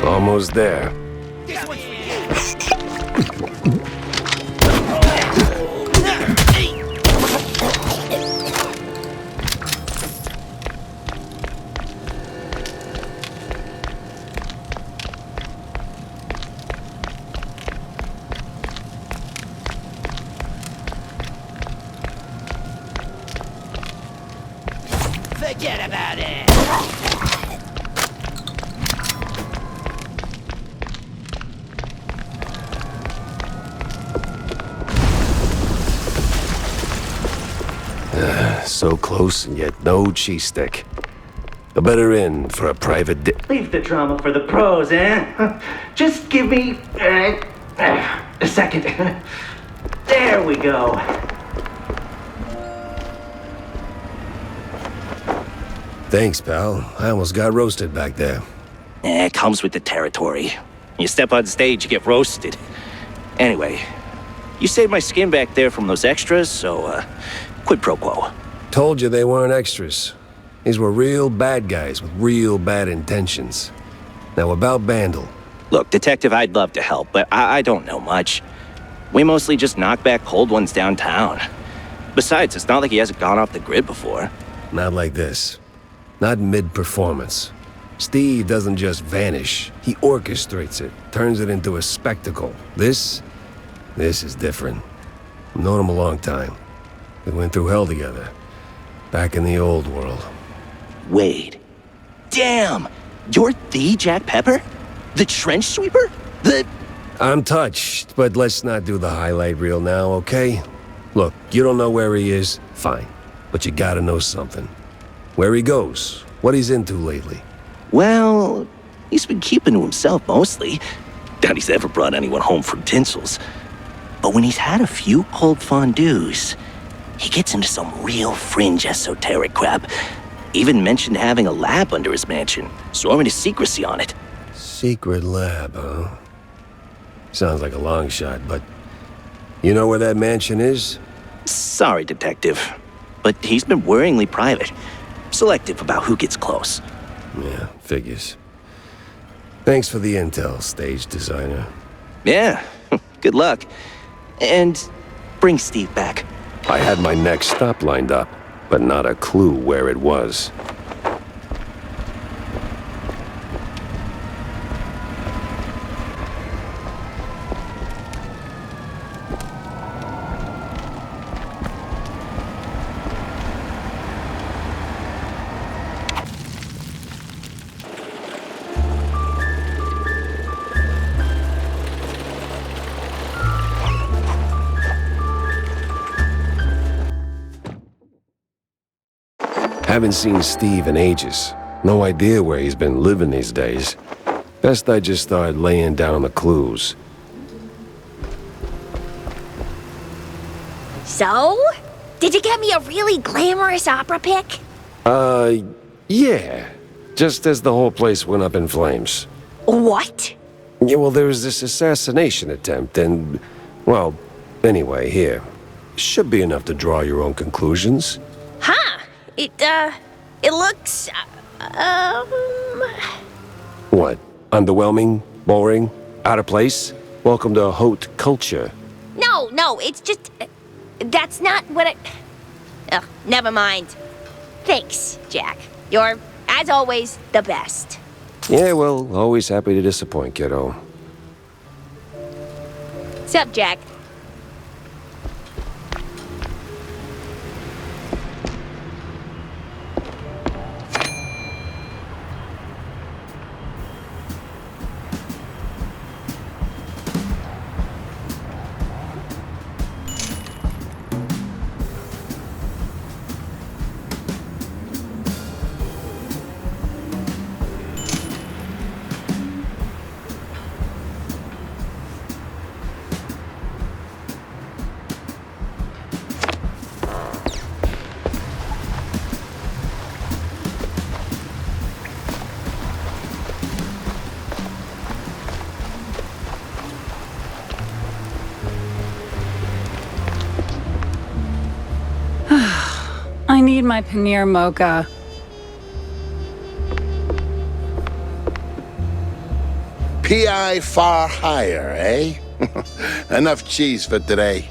Almost there. Forget about it. So close and yet no cheese stick. A better inn for a private Leave the drama for the pros, eh? Just give me a second. There we go. Thanks, pal. I almost got roasted back there. It comes with the territory. You step on stage, you get roasted. Anyway, you saved my skin back there from those extras, so quid pro quo. Told you they weren't extras. These were real bad guys with real bad intentions. Now about Bandle. Look, Detective, I'd love to help, but I don't know much. We mostly just knock back cold ones downtown. Besides, it's not like he hasn't gone off the grid before. Not like this. Not mid-performance. Steve doesn't just vanish. He orchestrates it, turns it into a spectacle. This is different. I've known him a long time. We went through hell together. Back in the old world. Wait. Damn! You're the Jack Pepper? The trench sweeper? I'm touched, but let's not do the highlight reel now, okay? Look, you don't know where he is? Fine. But you gotta know something. Where he goes, what he's into lately. Well, he's been keeping to himself mostly. Doubt he's ever brought anyone home from tinsels. But when he's had a few cold fondues, he gets into some real fringe esoteric crap. Even mentioned having a lab under his mansion, sworn to secrecy on it. Secret lab, huh? Sounds like a long shot, but you know where that mansion is? Sorry, Detective, but he's been worryingly private. Selective about who gets close. Yeah, figures. Thanks for the intel, stage designer. Yeah, good luck. And bring Steve back. I had my next stop lined up, but not a clue where it was. Haven't seen Steve in ages. No idea where he's been living these days. Best I just start laying down the clues. So? Did you get me a really glamorous opera pic? Yeah. Just as the whole place went up in flames. What? Yeah, well, there was this assassination attempt, and... Well, anyway, here. Should be enough to draw your own conclusions. Huh. It looks, What? Underwhelming? Boring? Out of place? Welcome to haute culture. No, it's just... that's not what I... Ugh, never mind. Thanks, Jack. You're, as always, the best. Yeah, well, always happy to disappoint, kiddo. Sup, Jack? I need my paneer mocha. P.I. far higher, eh? Enough cheese for today.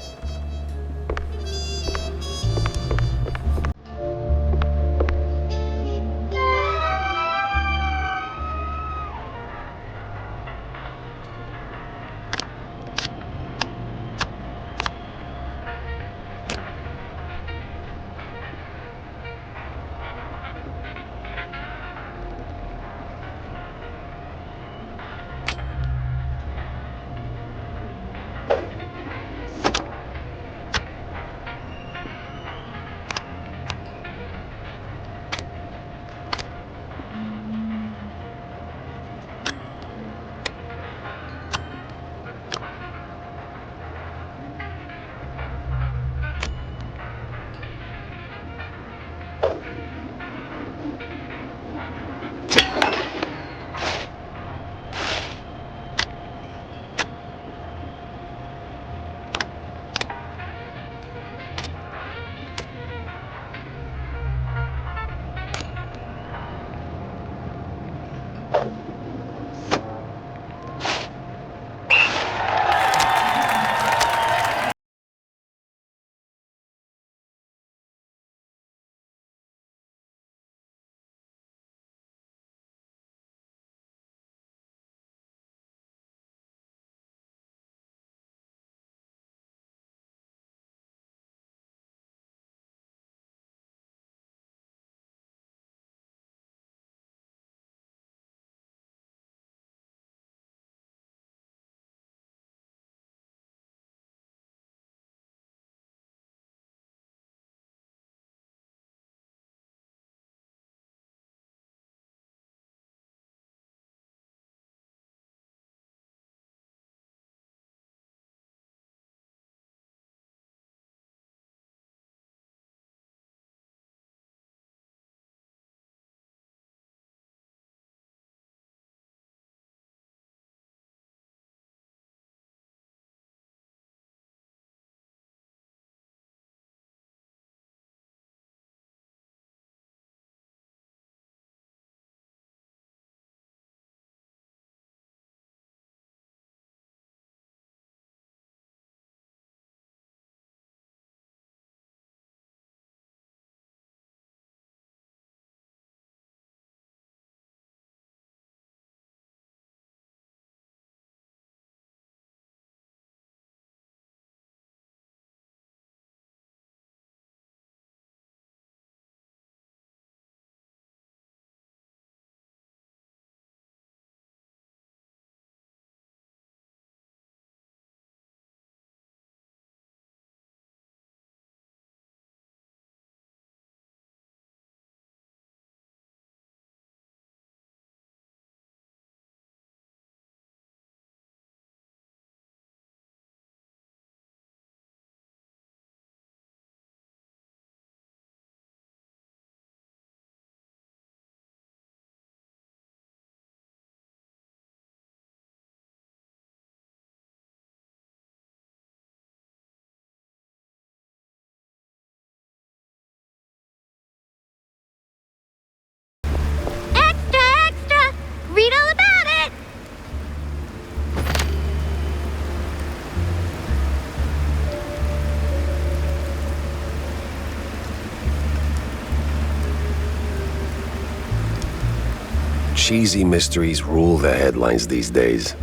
cheesy mysteries rule the headlines these days.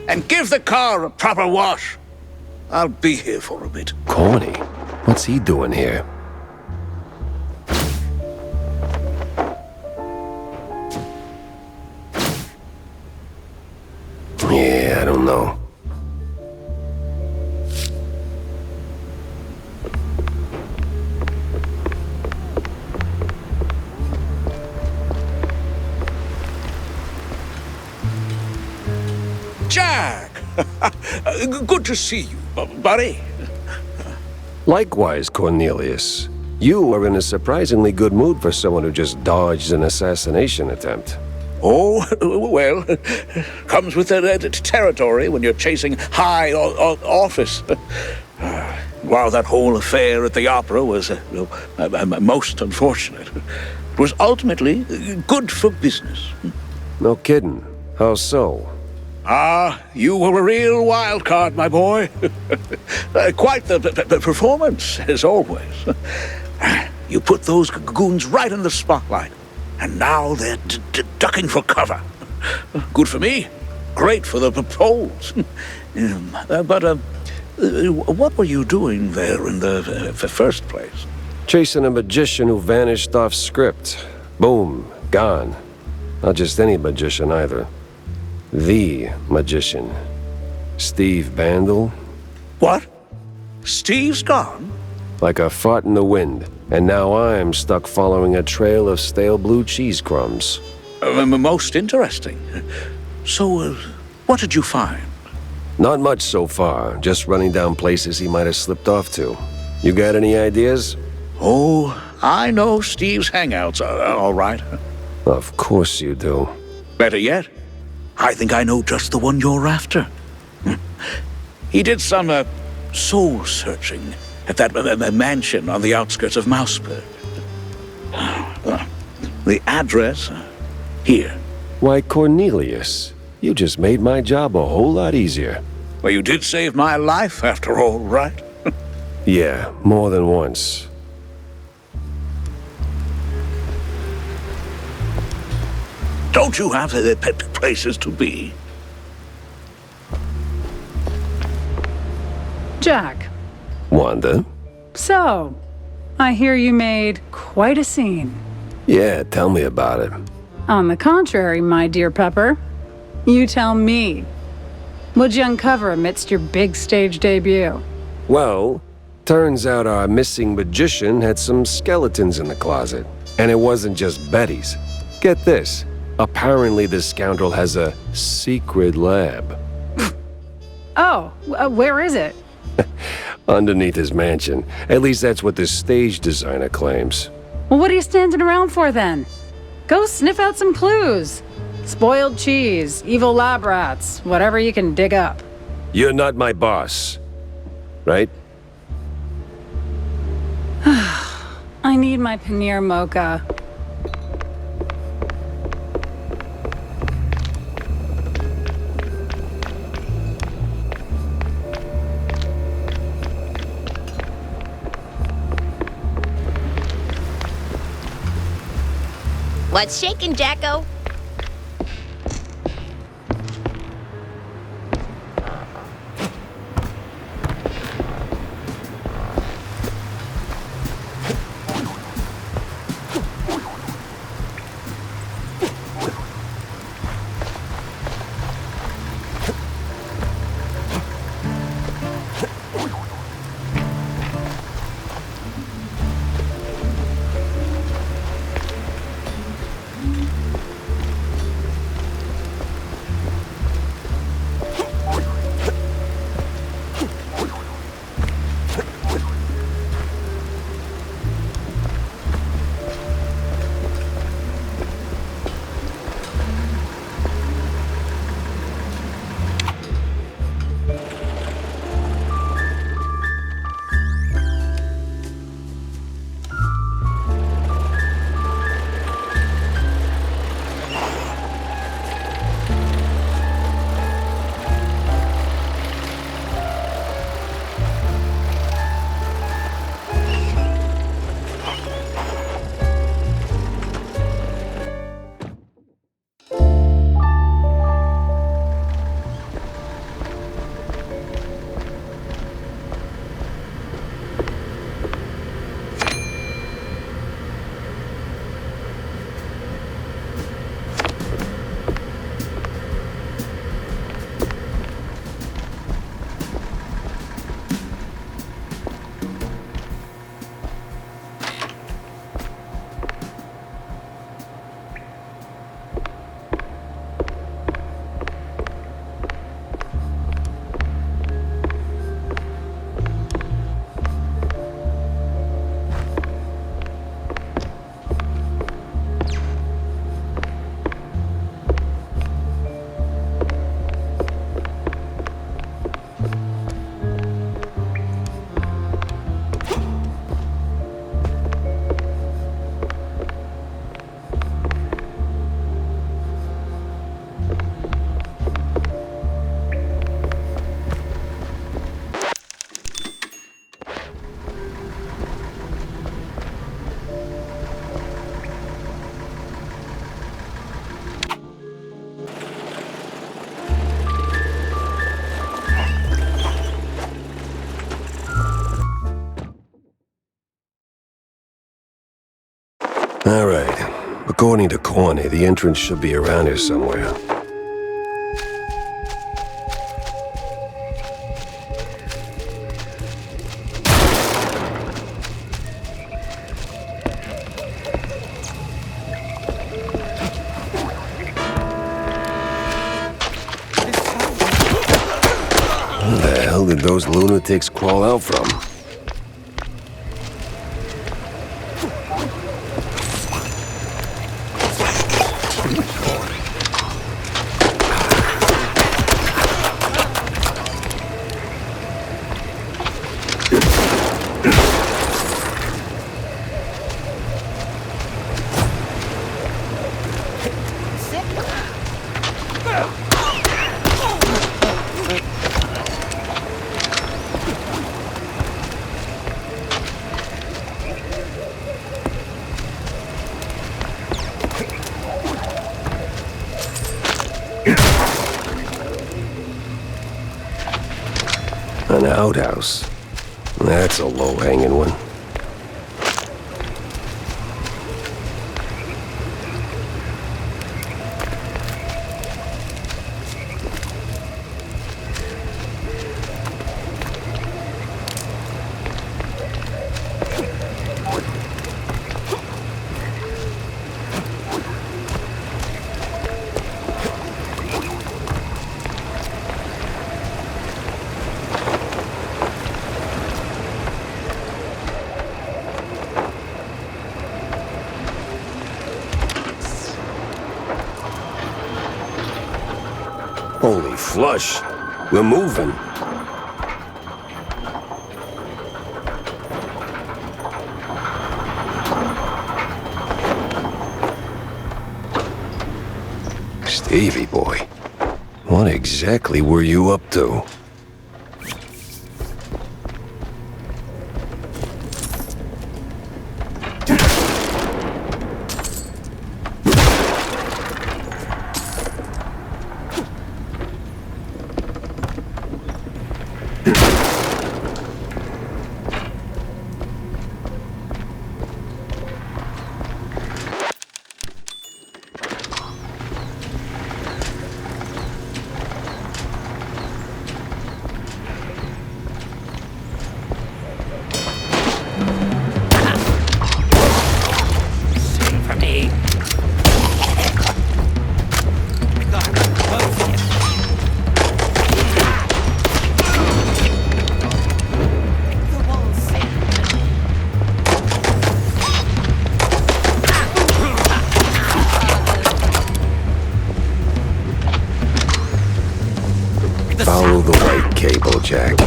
And give the car a proper wash. I'll be here for a bit. Corny? What's he doing here? Yeah, I don't know. Jack! Good to see you, buddy. Likewise, Cornelius. You are in a surprisingly good mood for someone who just dodged an assassination attempt. Oh, well, comes with the territory when you're chasing high office. While that whole affair at the opera was most unfortunate, it was ultimately good for business. No kidding. How so? You were a real wild card, my boy. Quite the performance, as always. You put those goons right in the spotlight, and now they're ducking for cover. Good for me. Great for the polls. But what were you doing there in the first place? Chasing a magician who vanished off script. Boom. Gone. Not just any magician, either. The magician. Steve Bandel. What? Steve's gone? Like a fart in the wind. And now I'm stuck following a trail of stale blue cheese crumbs. Most interesting. So, what did you find? Not much so far. Just running down places he might have slipped off to. You got any ideas? Oh, I know Steve's hangouts are all right. Of course you do. Better yet, I think I know just the one you're after. He did some soul-searching at that mansion on the outskirts of Mouseburg. The address, here. Why, Cornelius, you just made my job a whole lot easier. Well, you did save my life, after all, right? Yeah, more than once. Don't you have places to be? Jack. Wanda? So, I hear you made quite a scene. Yeah, tell me about it. On the contrary, my dear Pepper, you tell me. What'd you uncover amidst your big stage debut? Well, turns out our missing magician had some skeletons in the closet. And it wasn't just Betty's. Get this. Apparently the scoundrel has a secret lab. Oh, where is it? Underneath his mansion. At least that's what the stage designer claims. Well, what are you standing around for then? Go sniff out some clues. Spoiled cheese, evil lab rats, whatever you can dig up. You're not my boss, right? I need my paneer mocha. What's shaking, Jacko? According to Corny, the entrance should be around here somewhere. Where the hell did those lunatics crawl out from? An outhouse. That's a low-hanging one. Holy flush. We're moving. Stevie boy, what exactly were you up to? Follow the white cable, Jack.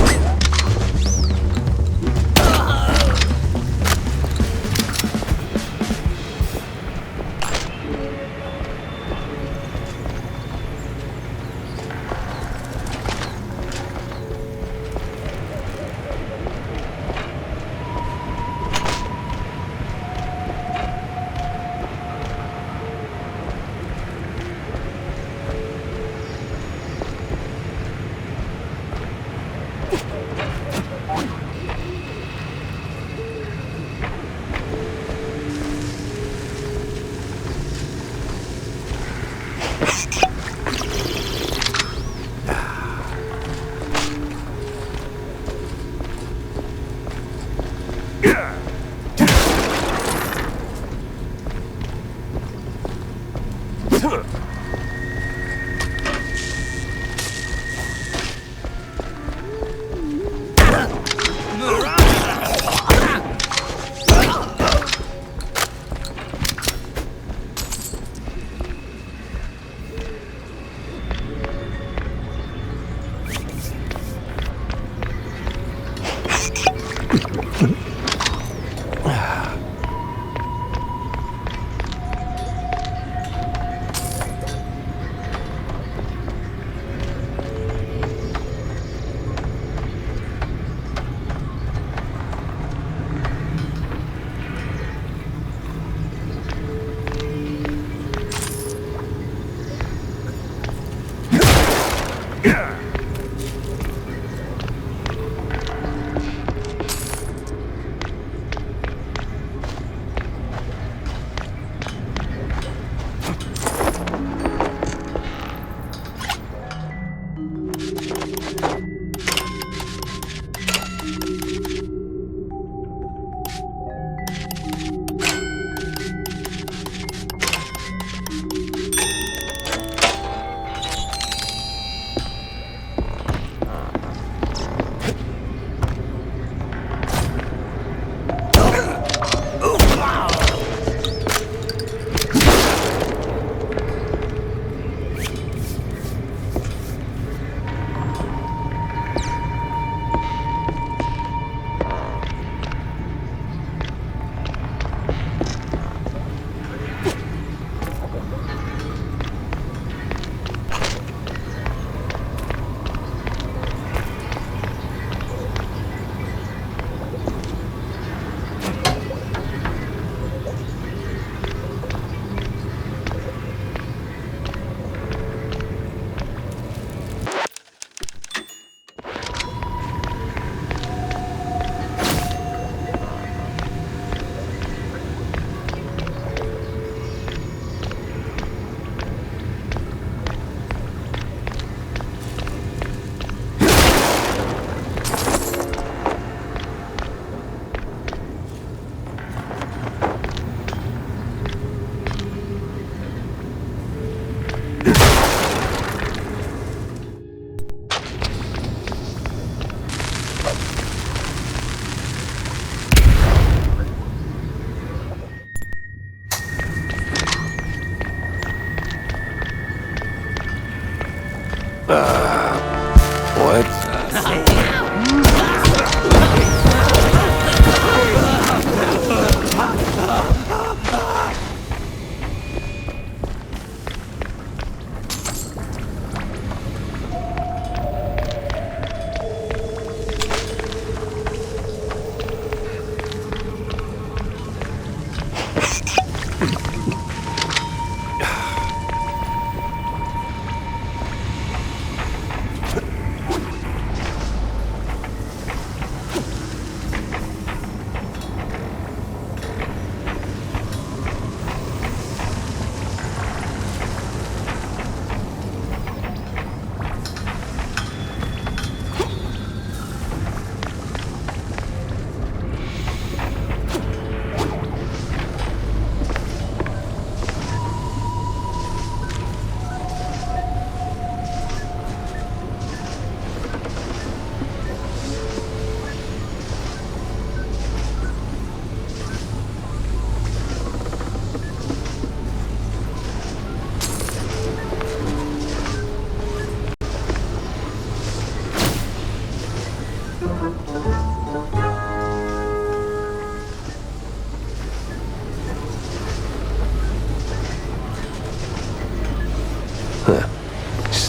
What?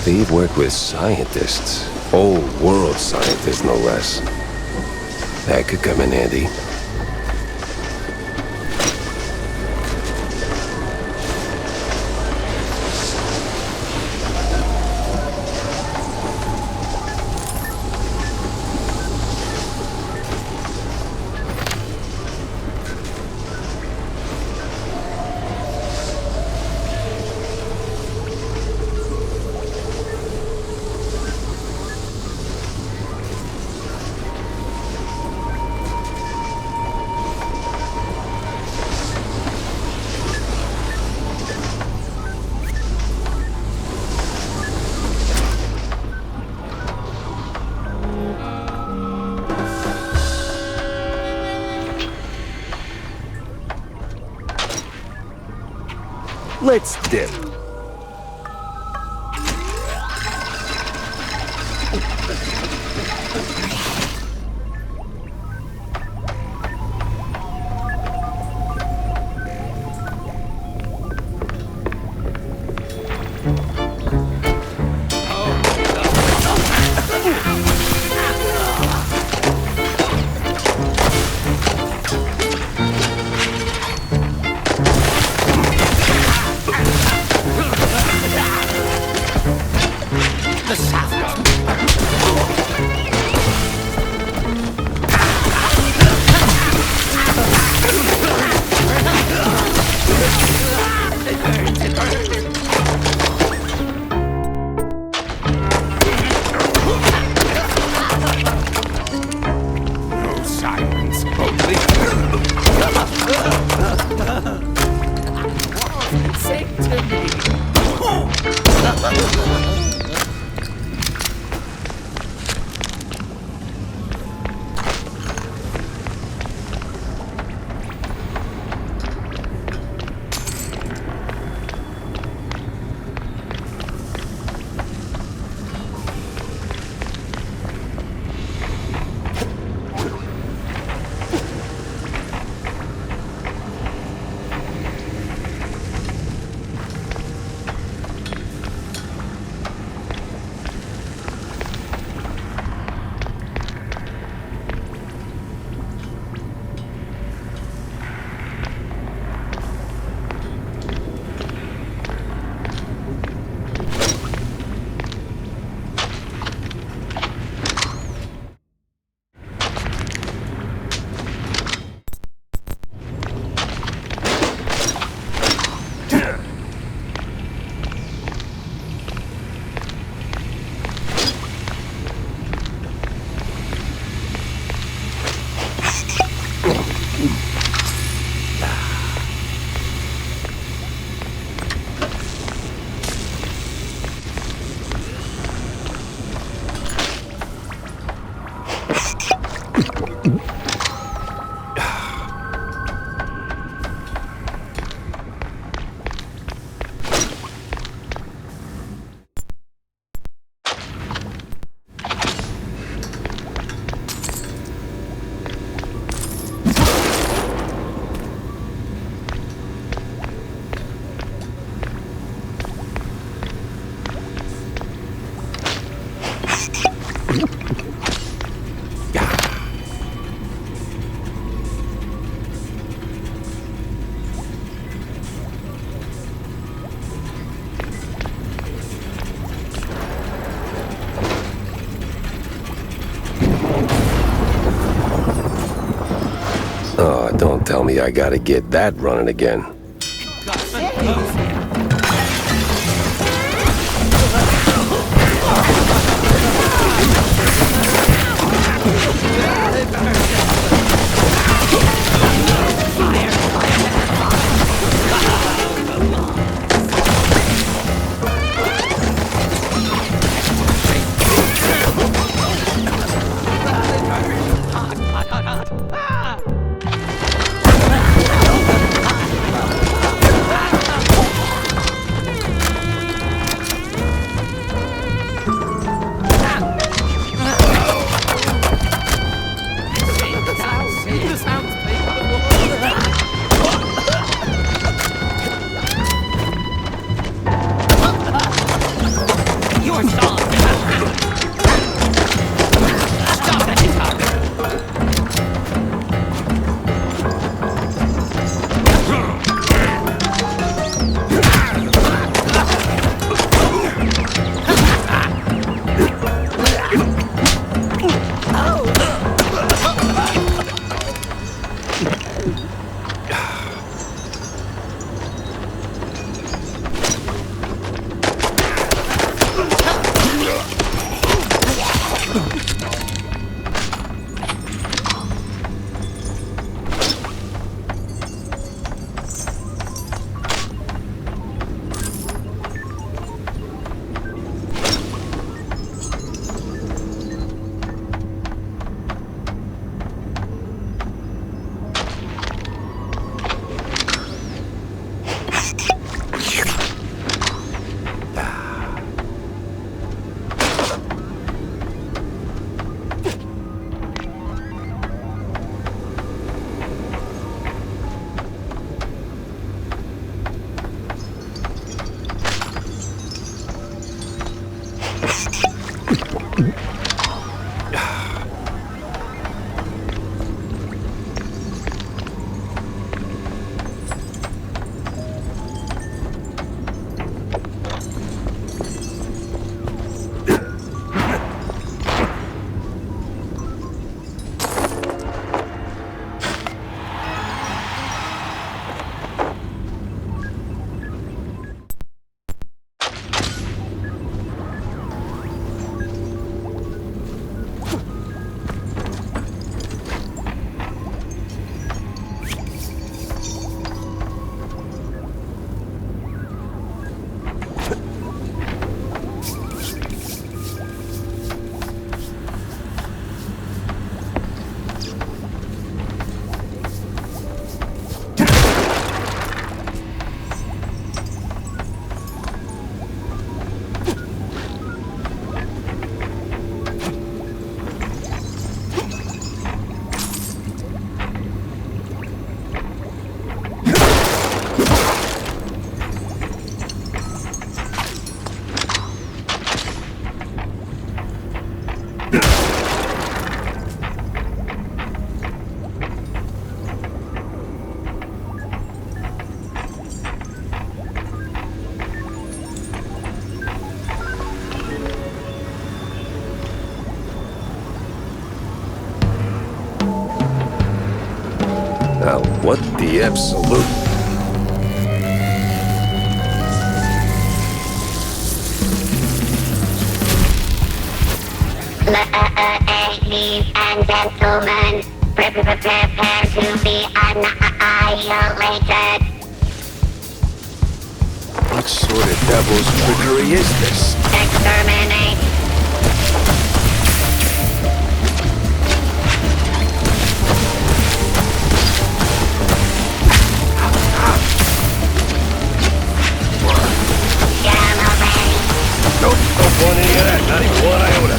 Steve worked with scientists. Old world scientists, no less. That could come in handy. Let's dip. Oh, don't tell me I gotta get that running again. Now, what the absolute... Ladies and gentlemen, prepare to be annihilated. What sort of devil's trickery is this? Exterminate. Nope, don't want any of that, not even one iota.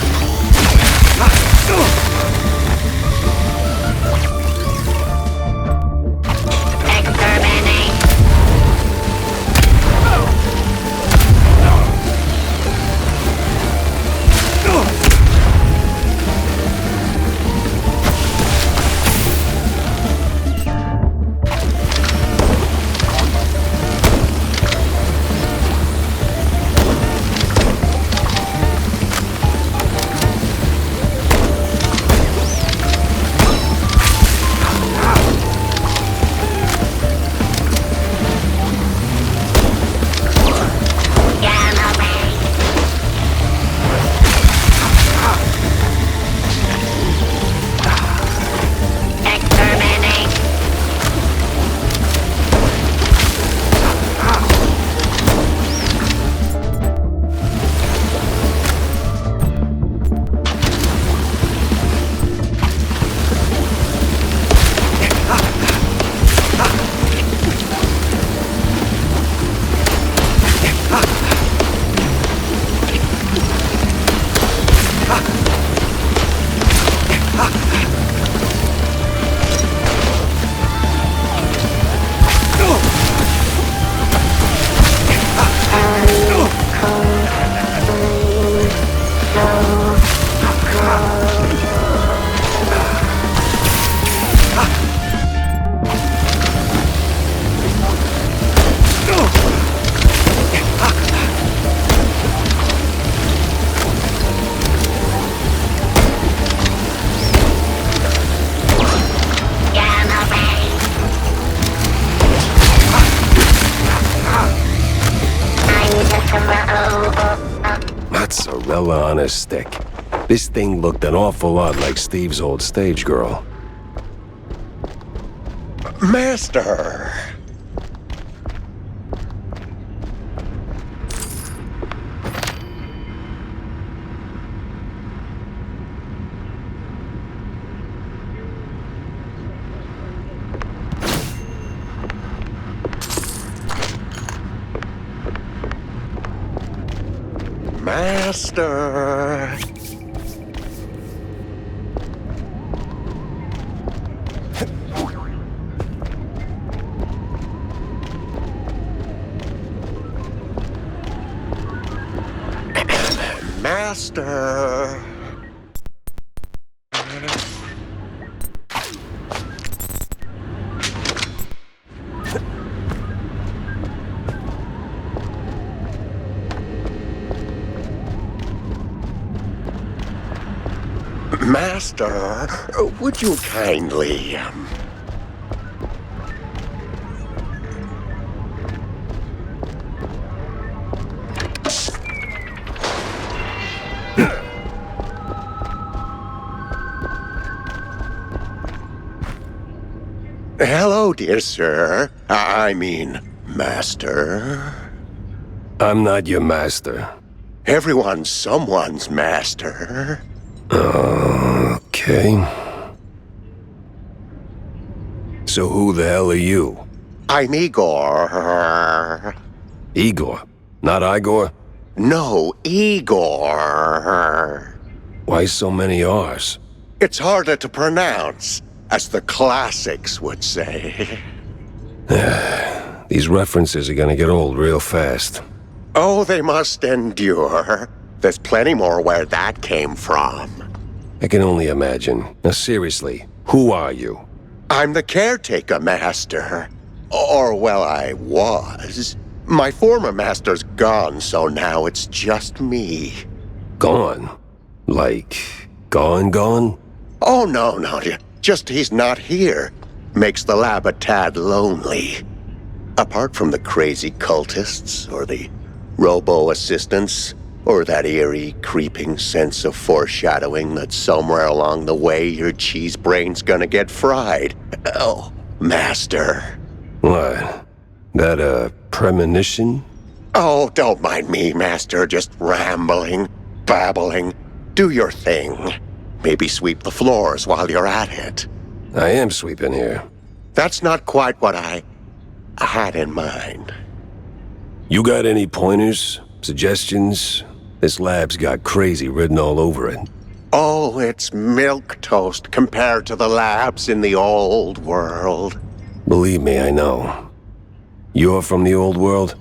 Exterminate. fella on a stick. This thing looked an awful lot like Steve's old stage girl. Master! Master! Master! Master, would you kindly... Hello, dear sir. I mean, master. I'm not your master. Everyone's someone's master. Okay. So who the hell are you? I'm Igor. Igor? Not Igor? No, Igor. Why so many R's? It's harder to pronounce, as the classics would say. These references are gonna get old real fast. Oh, they must endure. There's plenty more where that came from. I can only imagine. Now seriously, who are you? I'm the caretaker master. Or, well, I was. My former master's gone, so now it's just me. Gone? Like, gone? Oh, no, just he's not here. Makes the lab a tad lonely. Apart from the crazy cultists, or the robo-assistants, or that eerie, creeping sense of foreshadowing that somewhere along the way your cheese brain's gonna get fried. Oh, master. What? That a premonition? Oh, don't mind me, master. Just rambling, babbling. Do your thing. Maybe sweep the floors while you're at it. I am sweeping here. That's not quite what I had in mind. You got any pointers? Suggestions? This lab's got crazy written all over it. Oh, it's milquetoast compared to the labs in the old world. Believe me, I know. You're from the old world?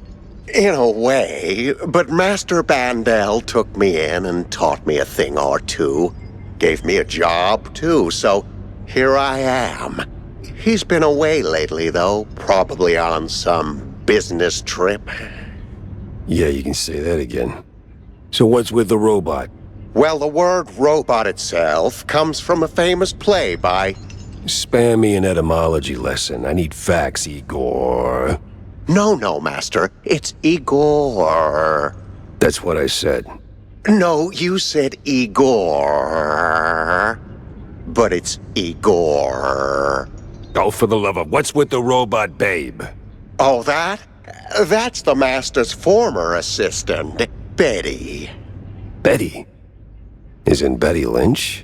In a way, but Master Bandel took me in and taught me a thing or two. Gave me a job, too, so here I am. He's been away lately, though, probably on some business trip. Yeah, you can say that again. So what's with the robot? Well, the word robot itself comes from a famous play by... Spare me an etymology lesson. I need facts, Igor. No, Master. It's Igor. That's what I said. No, you said Igor. But it's Igor. Oh, for the love of... What's with the robot babe? Oh, that's the Master's former assistant, Betty. Betty? Isn't Betty Lynch?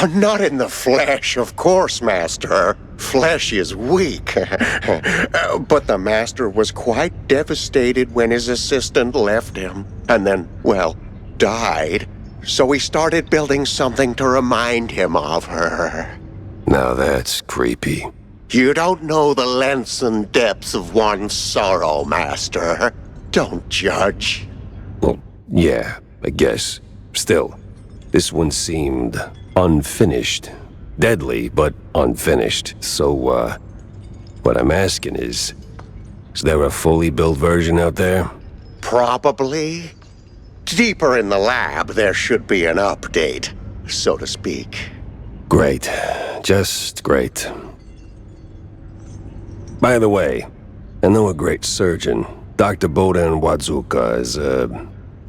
Not in the flesh, of course, Master. Flesh is weak. But the Master was quite devastated when his assistant left him. And then, well, died. So he started building something to remind him of her. Now that's creepy. You don't know the lengths and depths of one's sorrow, Master. Don't judge. Well, yeah, I guess. Still, this one seemed unfinished. Deadly, but unfinished. So, what I'm asking is there a fully built version out there? Probably. Deeper in the lab, there should be an update, so to speak. Great. Just great. By the way, I know a great surgeon. Dr. Bodan Wadzuka is,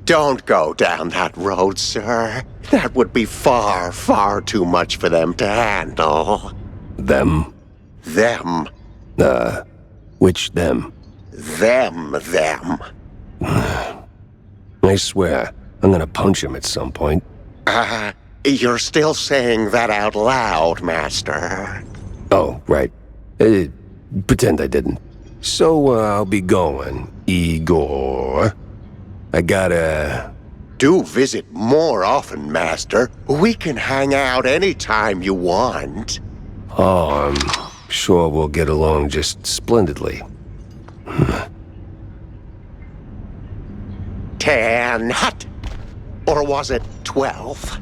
Don't go down that road, sir. That would be far, far too much for them to handle. Them? Them. Which them? Them. I swear, I'm gonna punch him at some point. You're still saying that out loud, Master. Oh, right. Pretend I didn't. So, I'll be going, Igor. I gotta... Do visit more often, Master. We can hang out anytime you want. Oh, I'm sure we'll get along just splendidly. 10 hut. Or was it 12?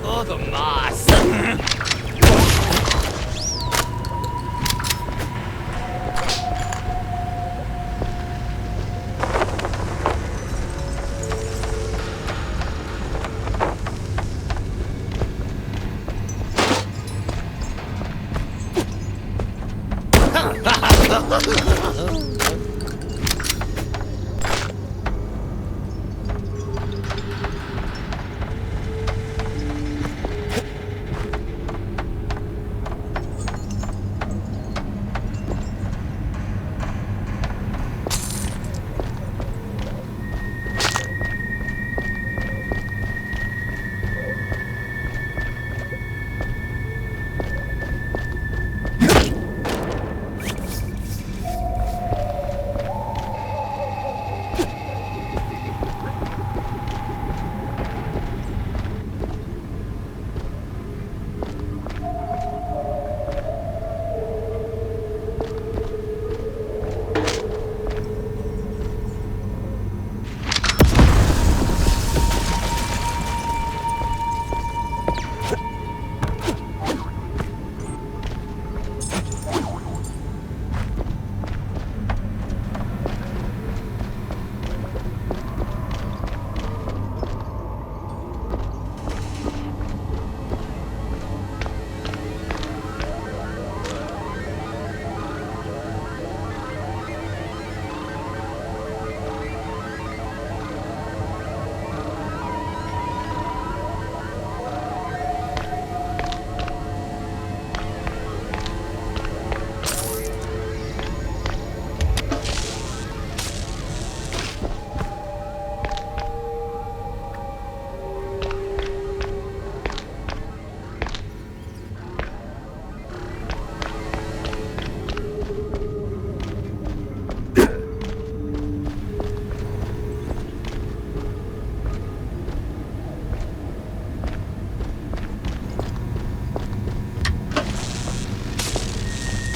Oh, the moss.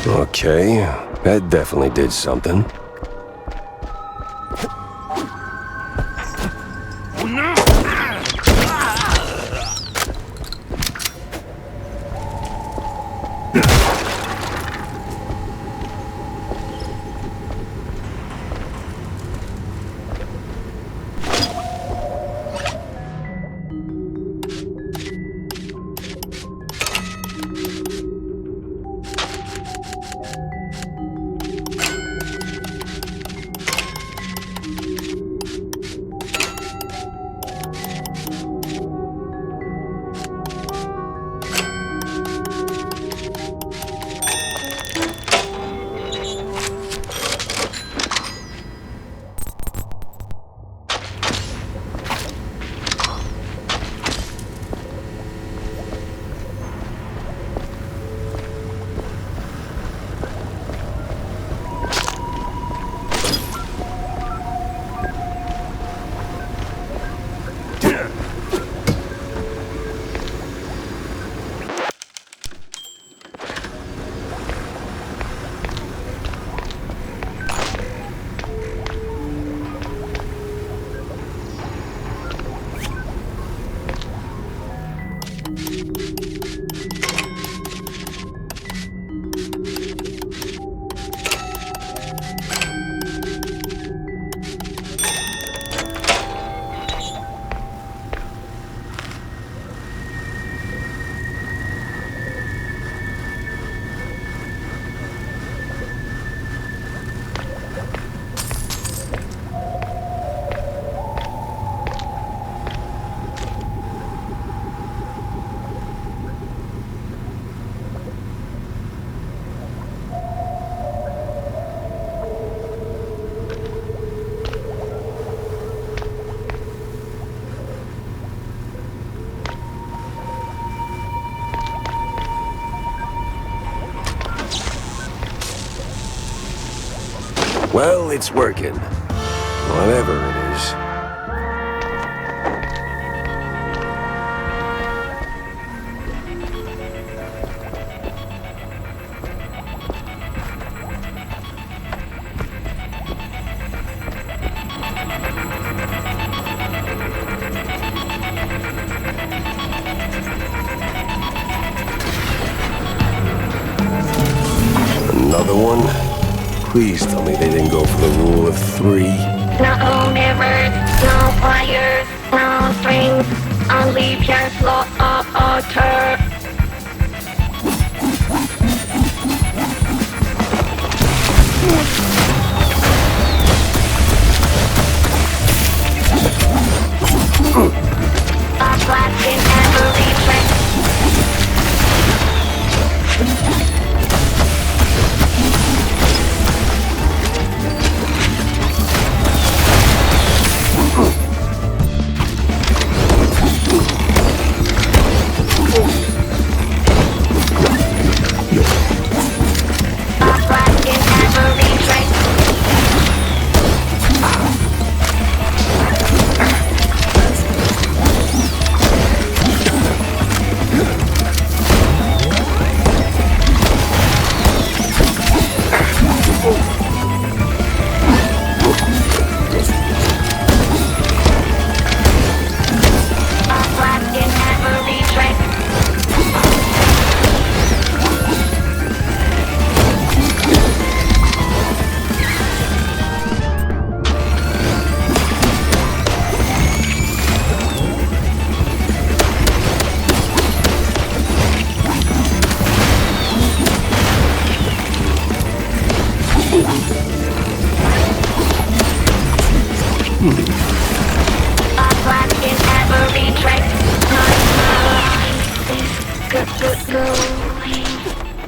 Okay, that definitely did something. Well, it's working. Whatever it is. Another one? Please tell me they didn't go for the rule of 3. No mirrors, no wires, no strings, only pure slaughter. A blast in every trick.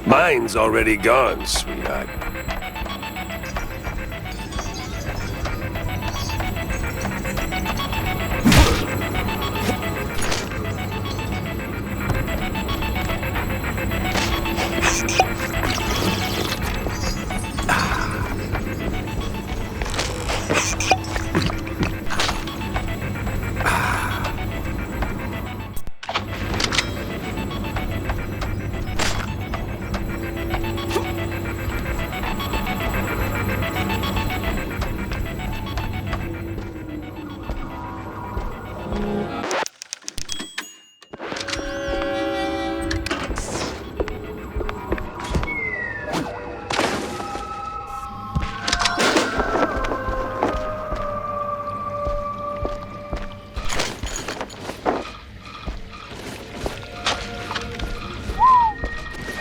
Mine's already gone, sweetheart.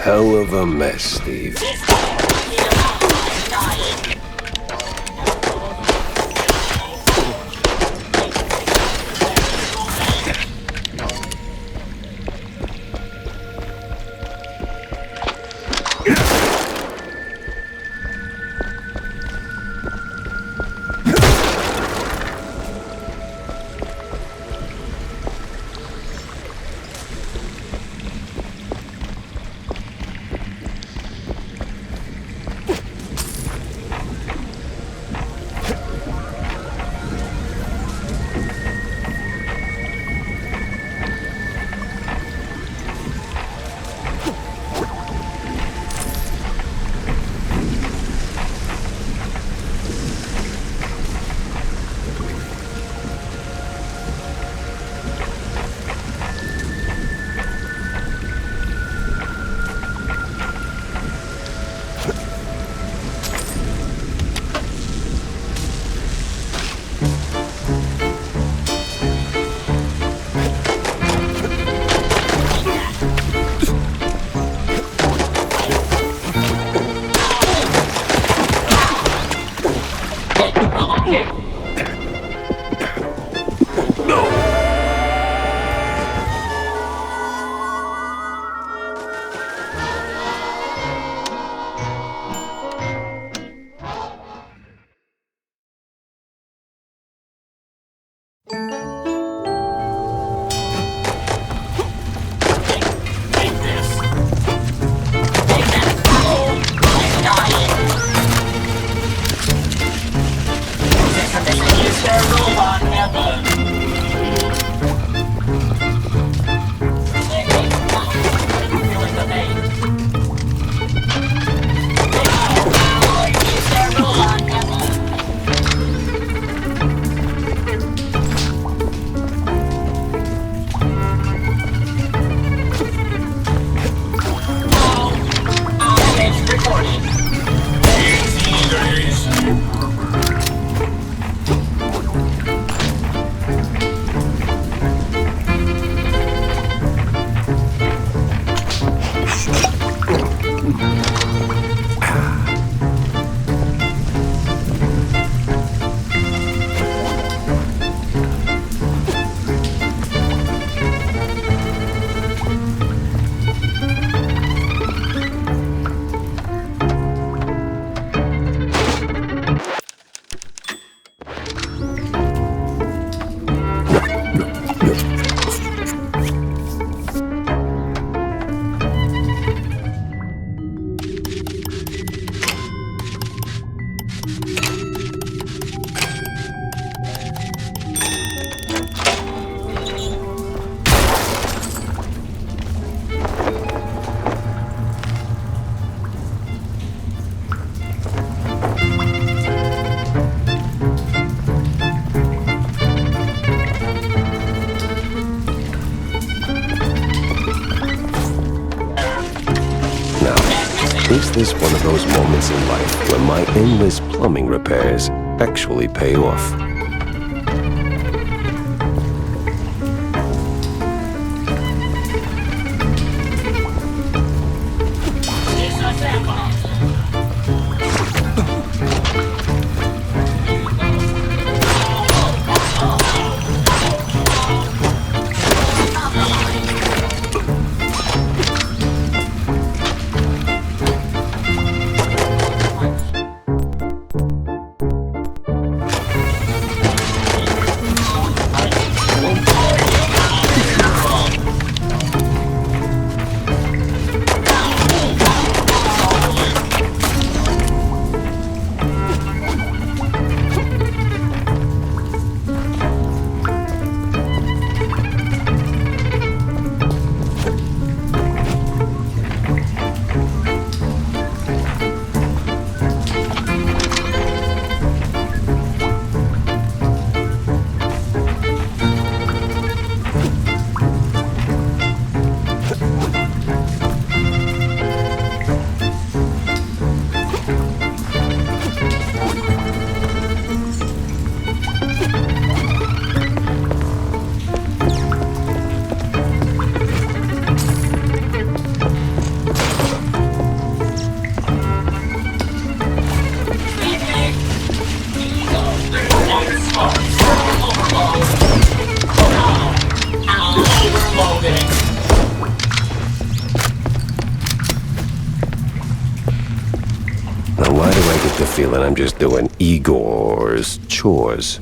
Hell of a mess, Steve. Is this one of those moments in life where my endless plumbing repairs actually pay off? Now, why do I get the feeling I'm just doing Igor's chores?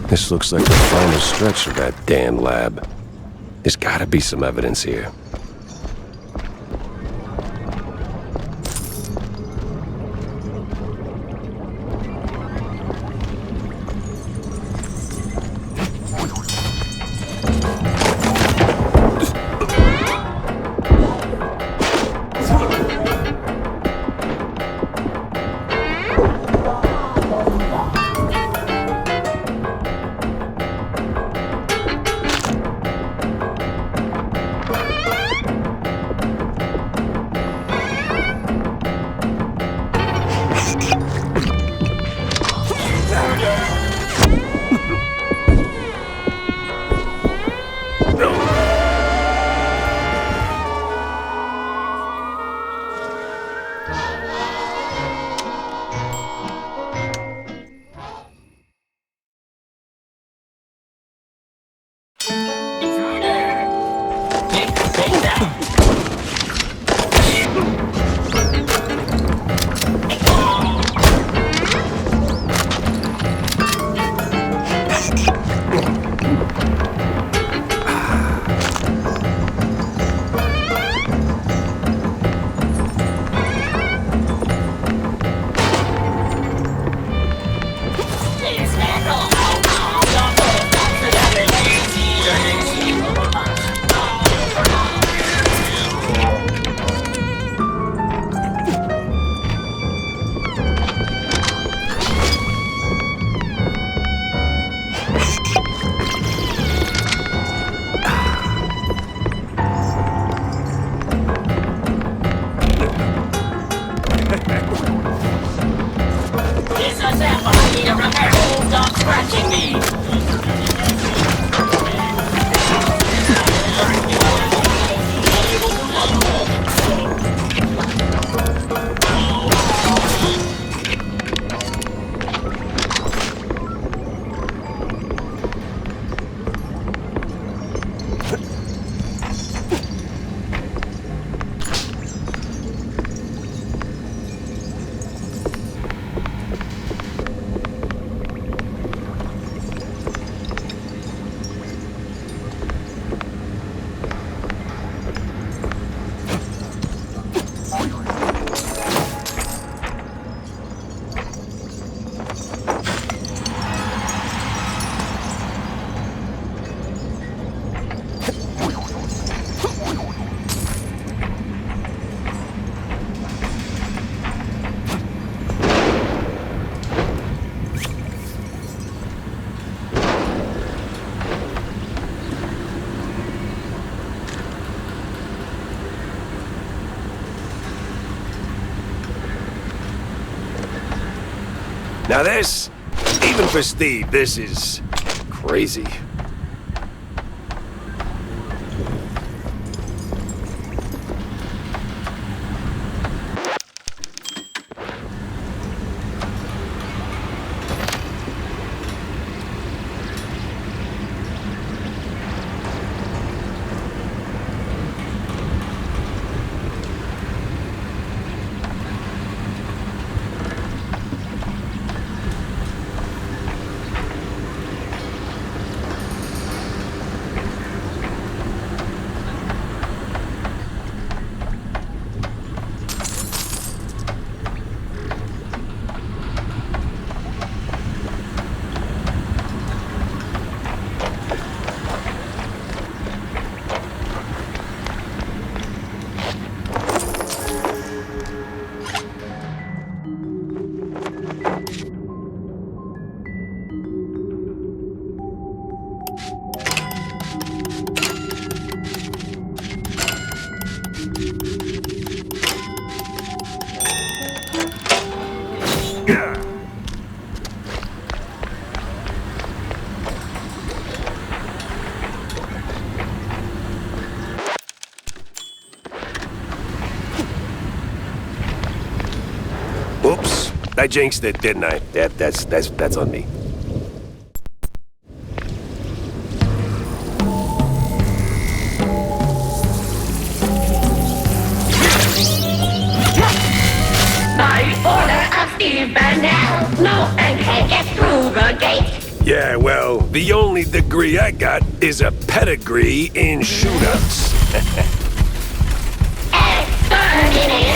This looks like the final stretch of that damn lab. There's gotta be some evidence here. Now this, even for Steve, this is crazy. Oops, I jinxed it, didn't I? That's on me. By order of Steve Burnell, no one can get through the gate. Yeah, well, the only degree I got is a pedigree in shootouts. Exterminate!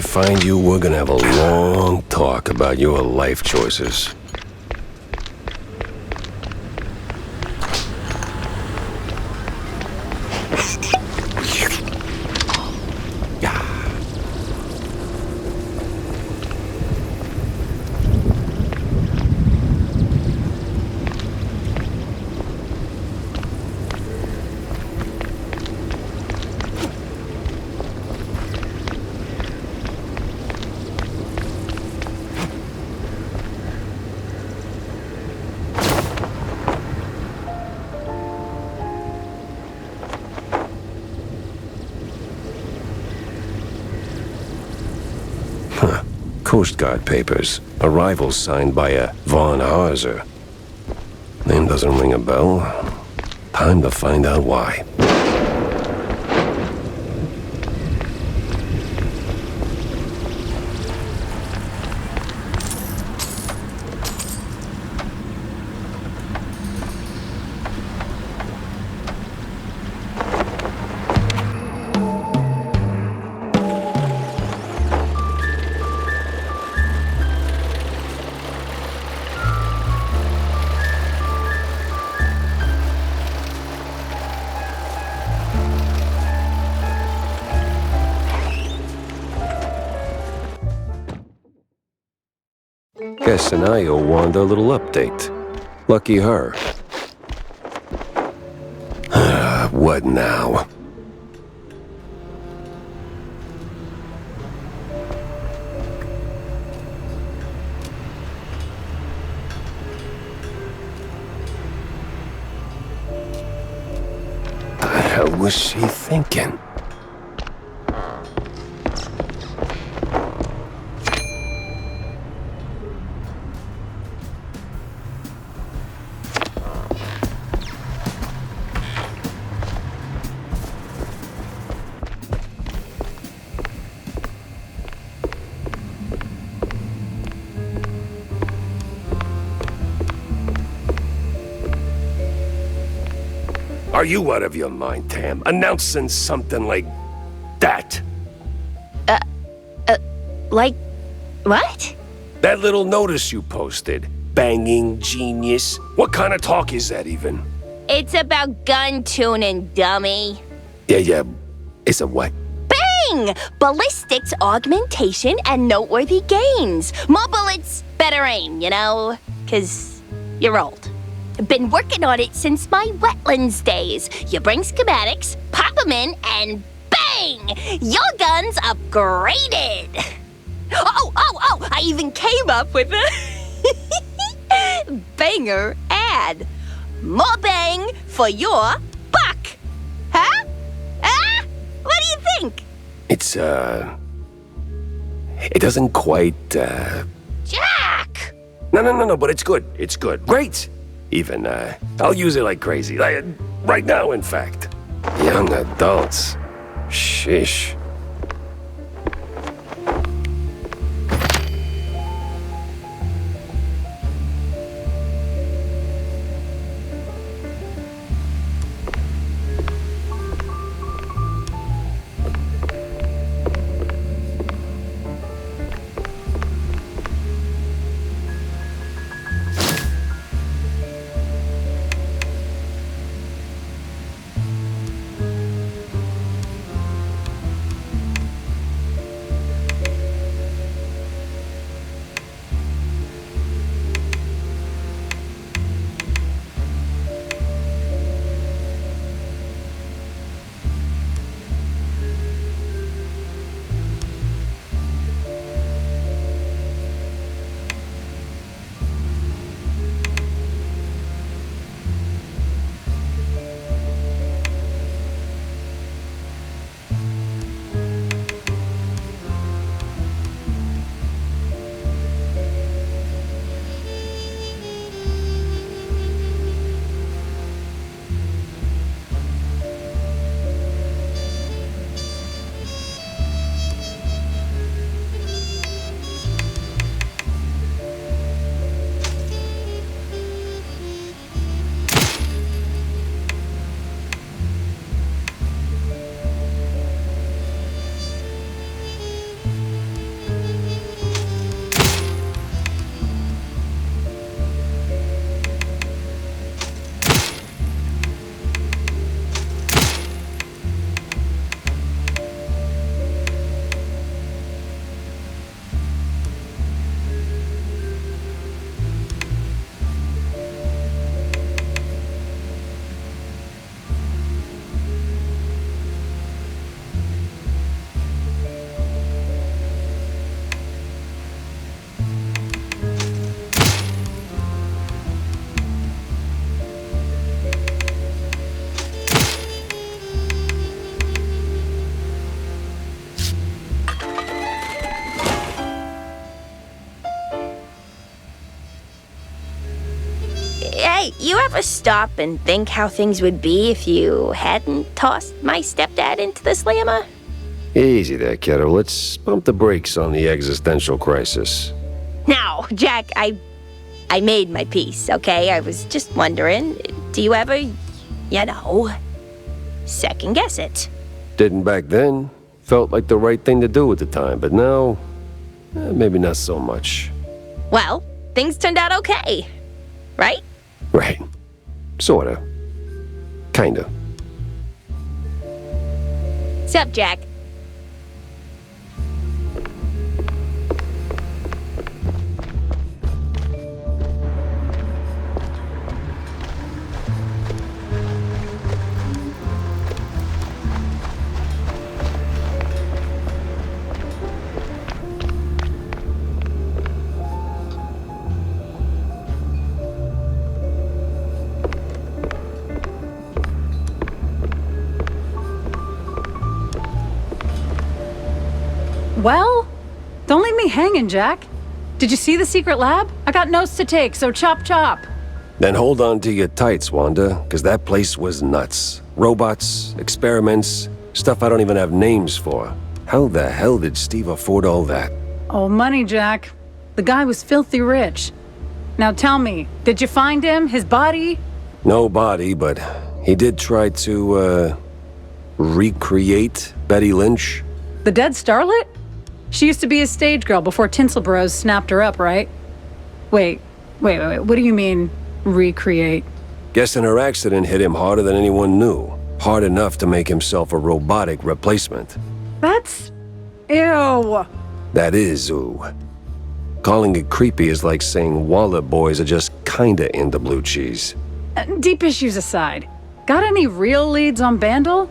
find you, we're gonna have a long talk about your life choices. Coast Guard papers. Arrival signed by a Von Harzer. Name doesn't ring a bell. Time to find out why. Guess Anayo wanted a little update. Lucky her. What now? The hell was she thinking? Are you out of your mind, Tam? Announcing something like that? Like what? That little notice you posted. Banging genius. What kind of talk is that even? It's about gun tuning, dummy. Yeah. It's a what? Bang! Ballistics, augmentation, and noteworthy gains. More bullets, better aim, you know? 'Cause you're old. Been working on it since my wetlands days. You bring schematics, pop them in, and bang! Your gun's upgraded. Oh! I even came up with a banger ad. More bang for your buck. Huh? Ah? What do you think? It's, it doesn't quite, Jack! No, but it's good. It's good. Great! Even, I'll use it like crazy. Like, right now, in fact. Young adults. Sheesh. Hey, you ever stop and think how things would be if you hadn't tossed my stepdad into the slammer? Easy there, kiddo. Let's pump the brakes on the existential crisis. Now, Jack, I made my peace, okay? I was just wondering, do you ever, second guess it? Didn't back then. Felt like the right thing to do at the time, but now, maybe not so much. Well, things turned out okay, right? Right. Sorta. Kinda. Sup, Jack? Well, don't leave me hanging, Jack. Did you see the secret lab? I got notes to take, so chop chop. Then hold on to your tights, Wanda, because that place was nuts. Robots, experiments, stuff I don't even have names for. How the hell did Steve afford all that? Oh, money, Jack. The guy was filthy rich. Now tell me, did you find him? His body? No body, but he did try to, recreate Betty Lynch. The dead starlet? She used to be a stage girl before Tinsel Bros snapped her up, right? Wait. What do you mean, recreate? Guessing her accident hit him harder than anyone knew. Hard enough to make himself a robotic replacement. That's... ew. That is ooh. Calling it creepy is like saying Waller boys are just kinda into blue cheese. Deep issues aside, got any real leads on Bandle?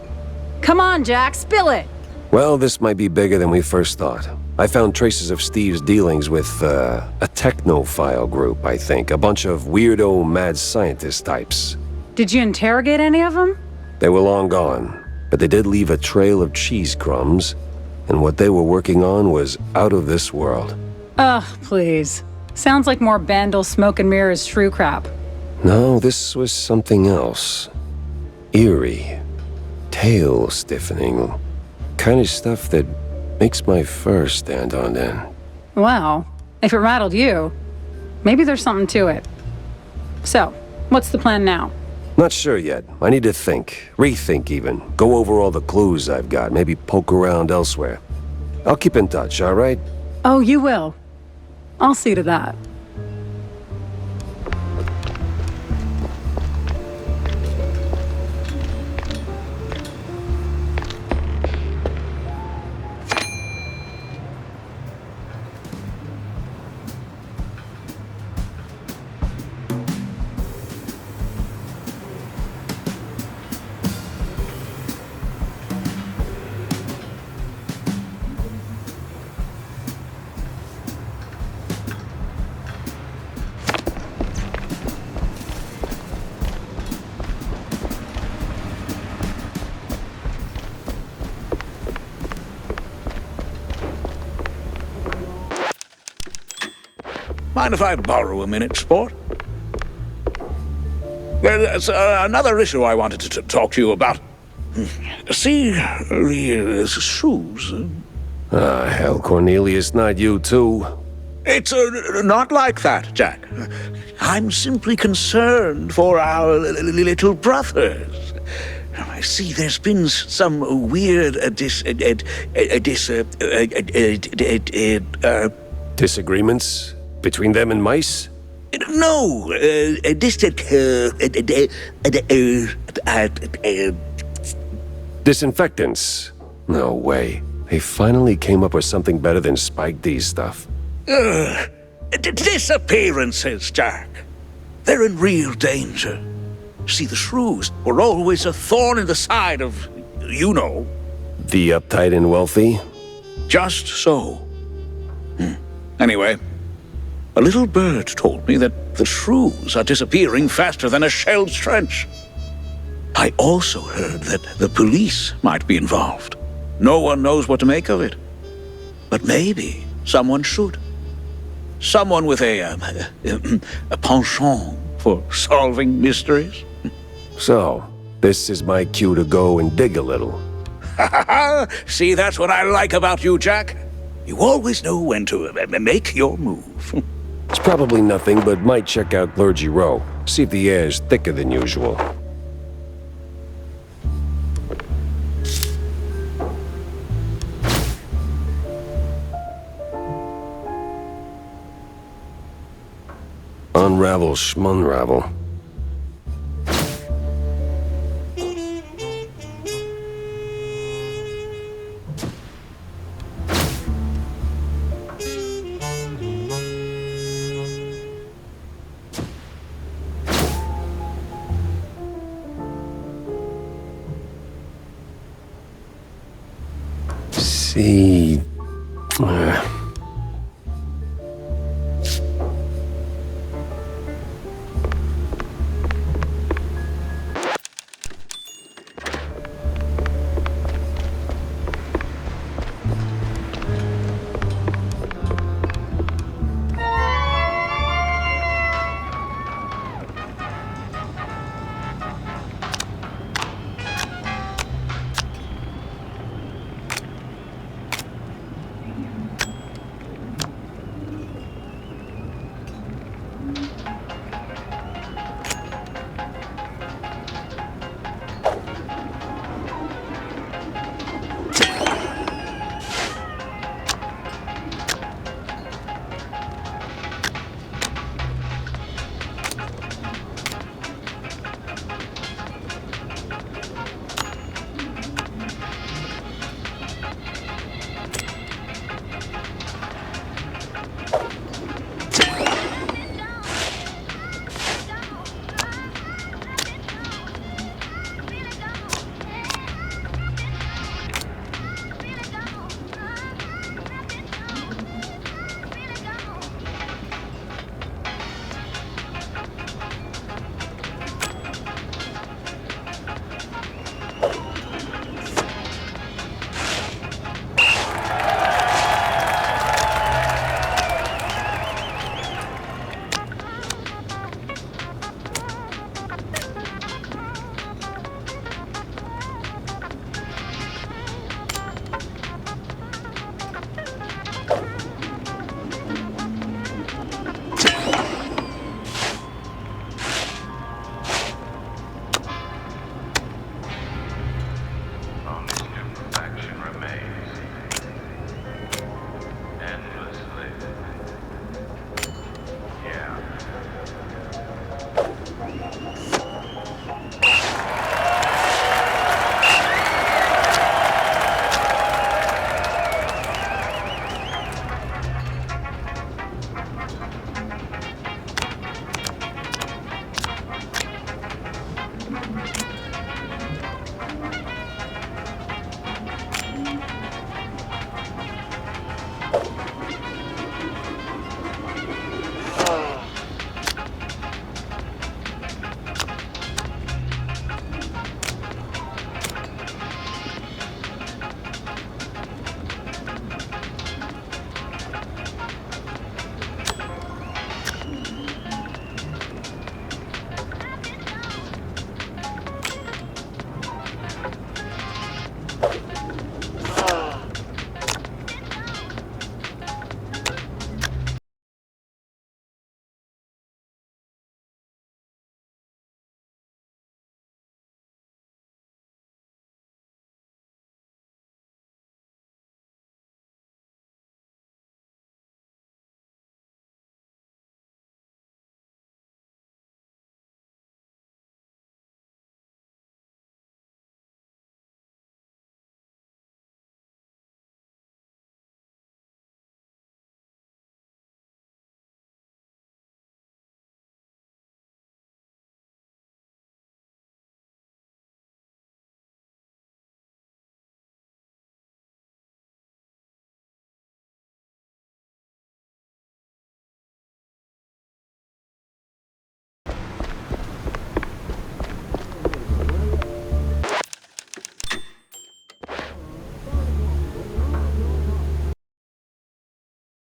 Come on, Jack, spill it! Well, this might be bigger than we first thought. I found traces of Steve's dealings with, a technophile group, I think. A bunch of weirdo mad scientist types. Did you interrogate any of them? They were long gone, but they did leave a trail of cheese crumbs, and what they were working on was out of this world. Ugh, please. Sounds like more Bandle smoke and mirrors shrew crap. No, this was something else. Eerie. Tail stiffening. Kind of stuff that makes my fur stand on end. Wow. If it rattled you, maybe there's something to it. So, what's the plan now? Not sure yet. I need to think. Rethink even. Go over all the clues I've got. Maybe poke around elsewhere. I'll keep in touch, all right? Oh, you will. I'll see to that. Mind if I borrow a minute, sport? There's another issue I wanted to talk to you about. See, the shoes. Ah, hell, Cornelius, not you too. It's not like that, Jack. I'm simply concerned for our little brothers. I see there's been some weird disagreements between them and mice? No, disinfectants. No way. They finally came up with something better than Spike D's stuff. Disappearances, Jack. They're in real danger. See, the shrews were always a thorn in the side of, you know. The uptight and wealthy? Just so. Anyway, a little bird told me that the shrews are disappearing faster than a shell's trench. I also heard that the police might be involved. No one knows what to make of it. But maybe someone should. Someone with a penchant for solving mysteries. So, this is my cue to go and dig a little. See, that's what I like about you, Jack. You always know when to make your move. It's probably nothing, but might check out Clergy Row. See if the air's thicker than usual. Unravel schmunravel. See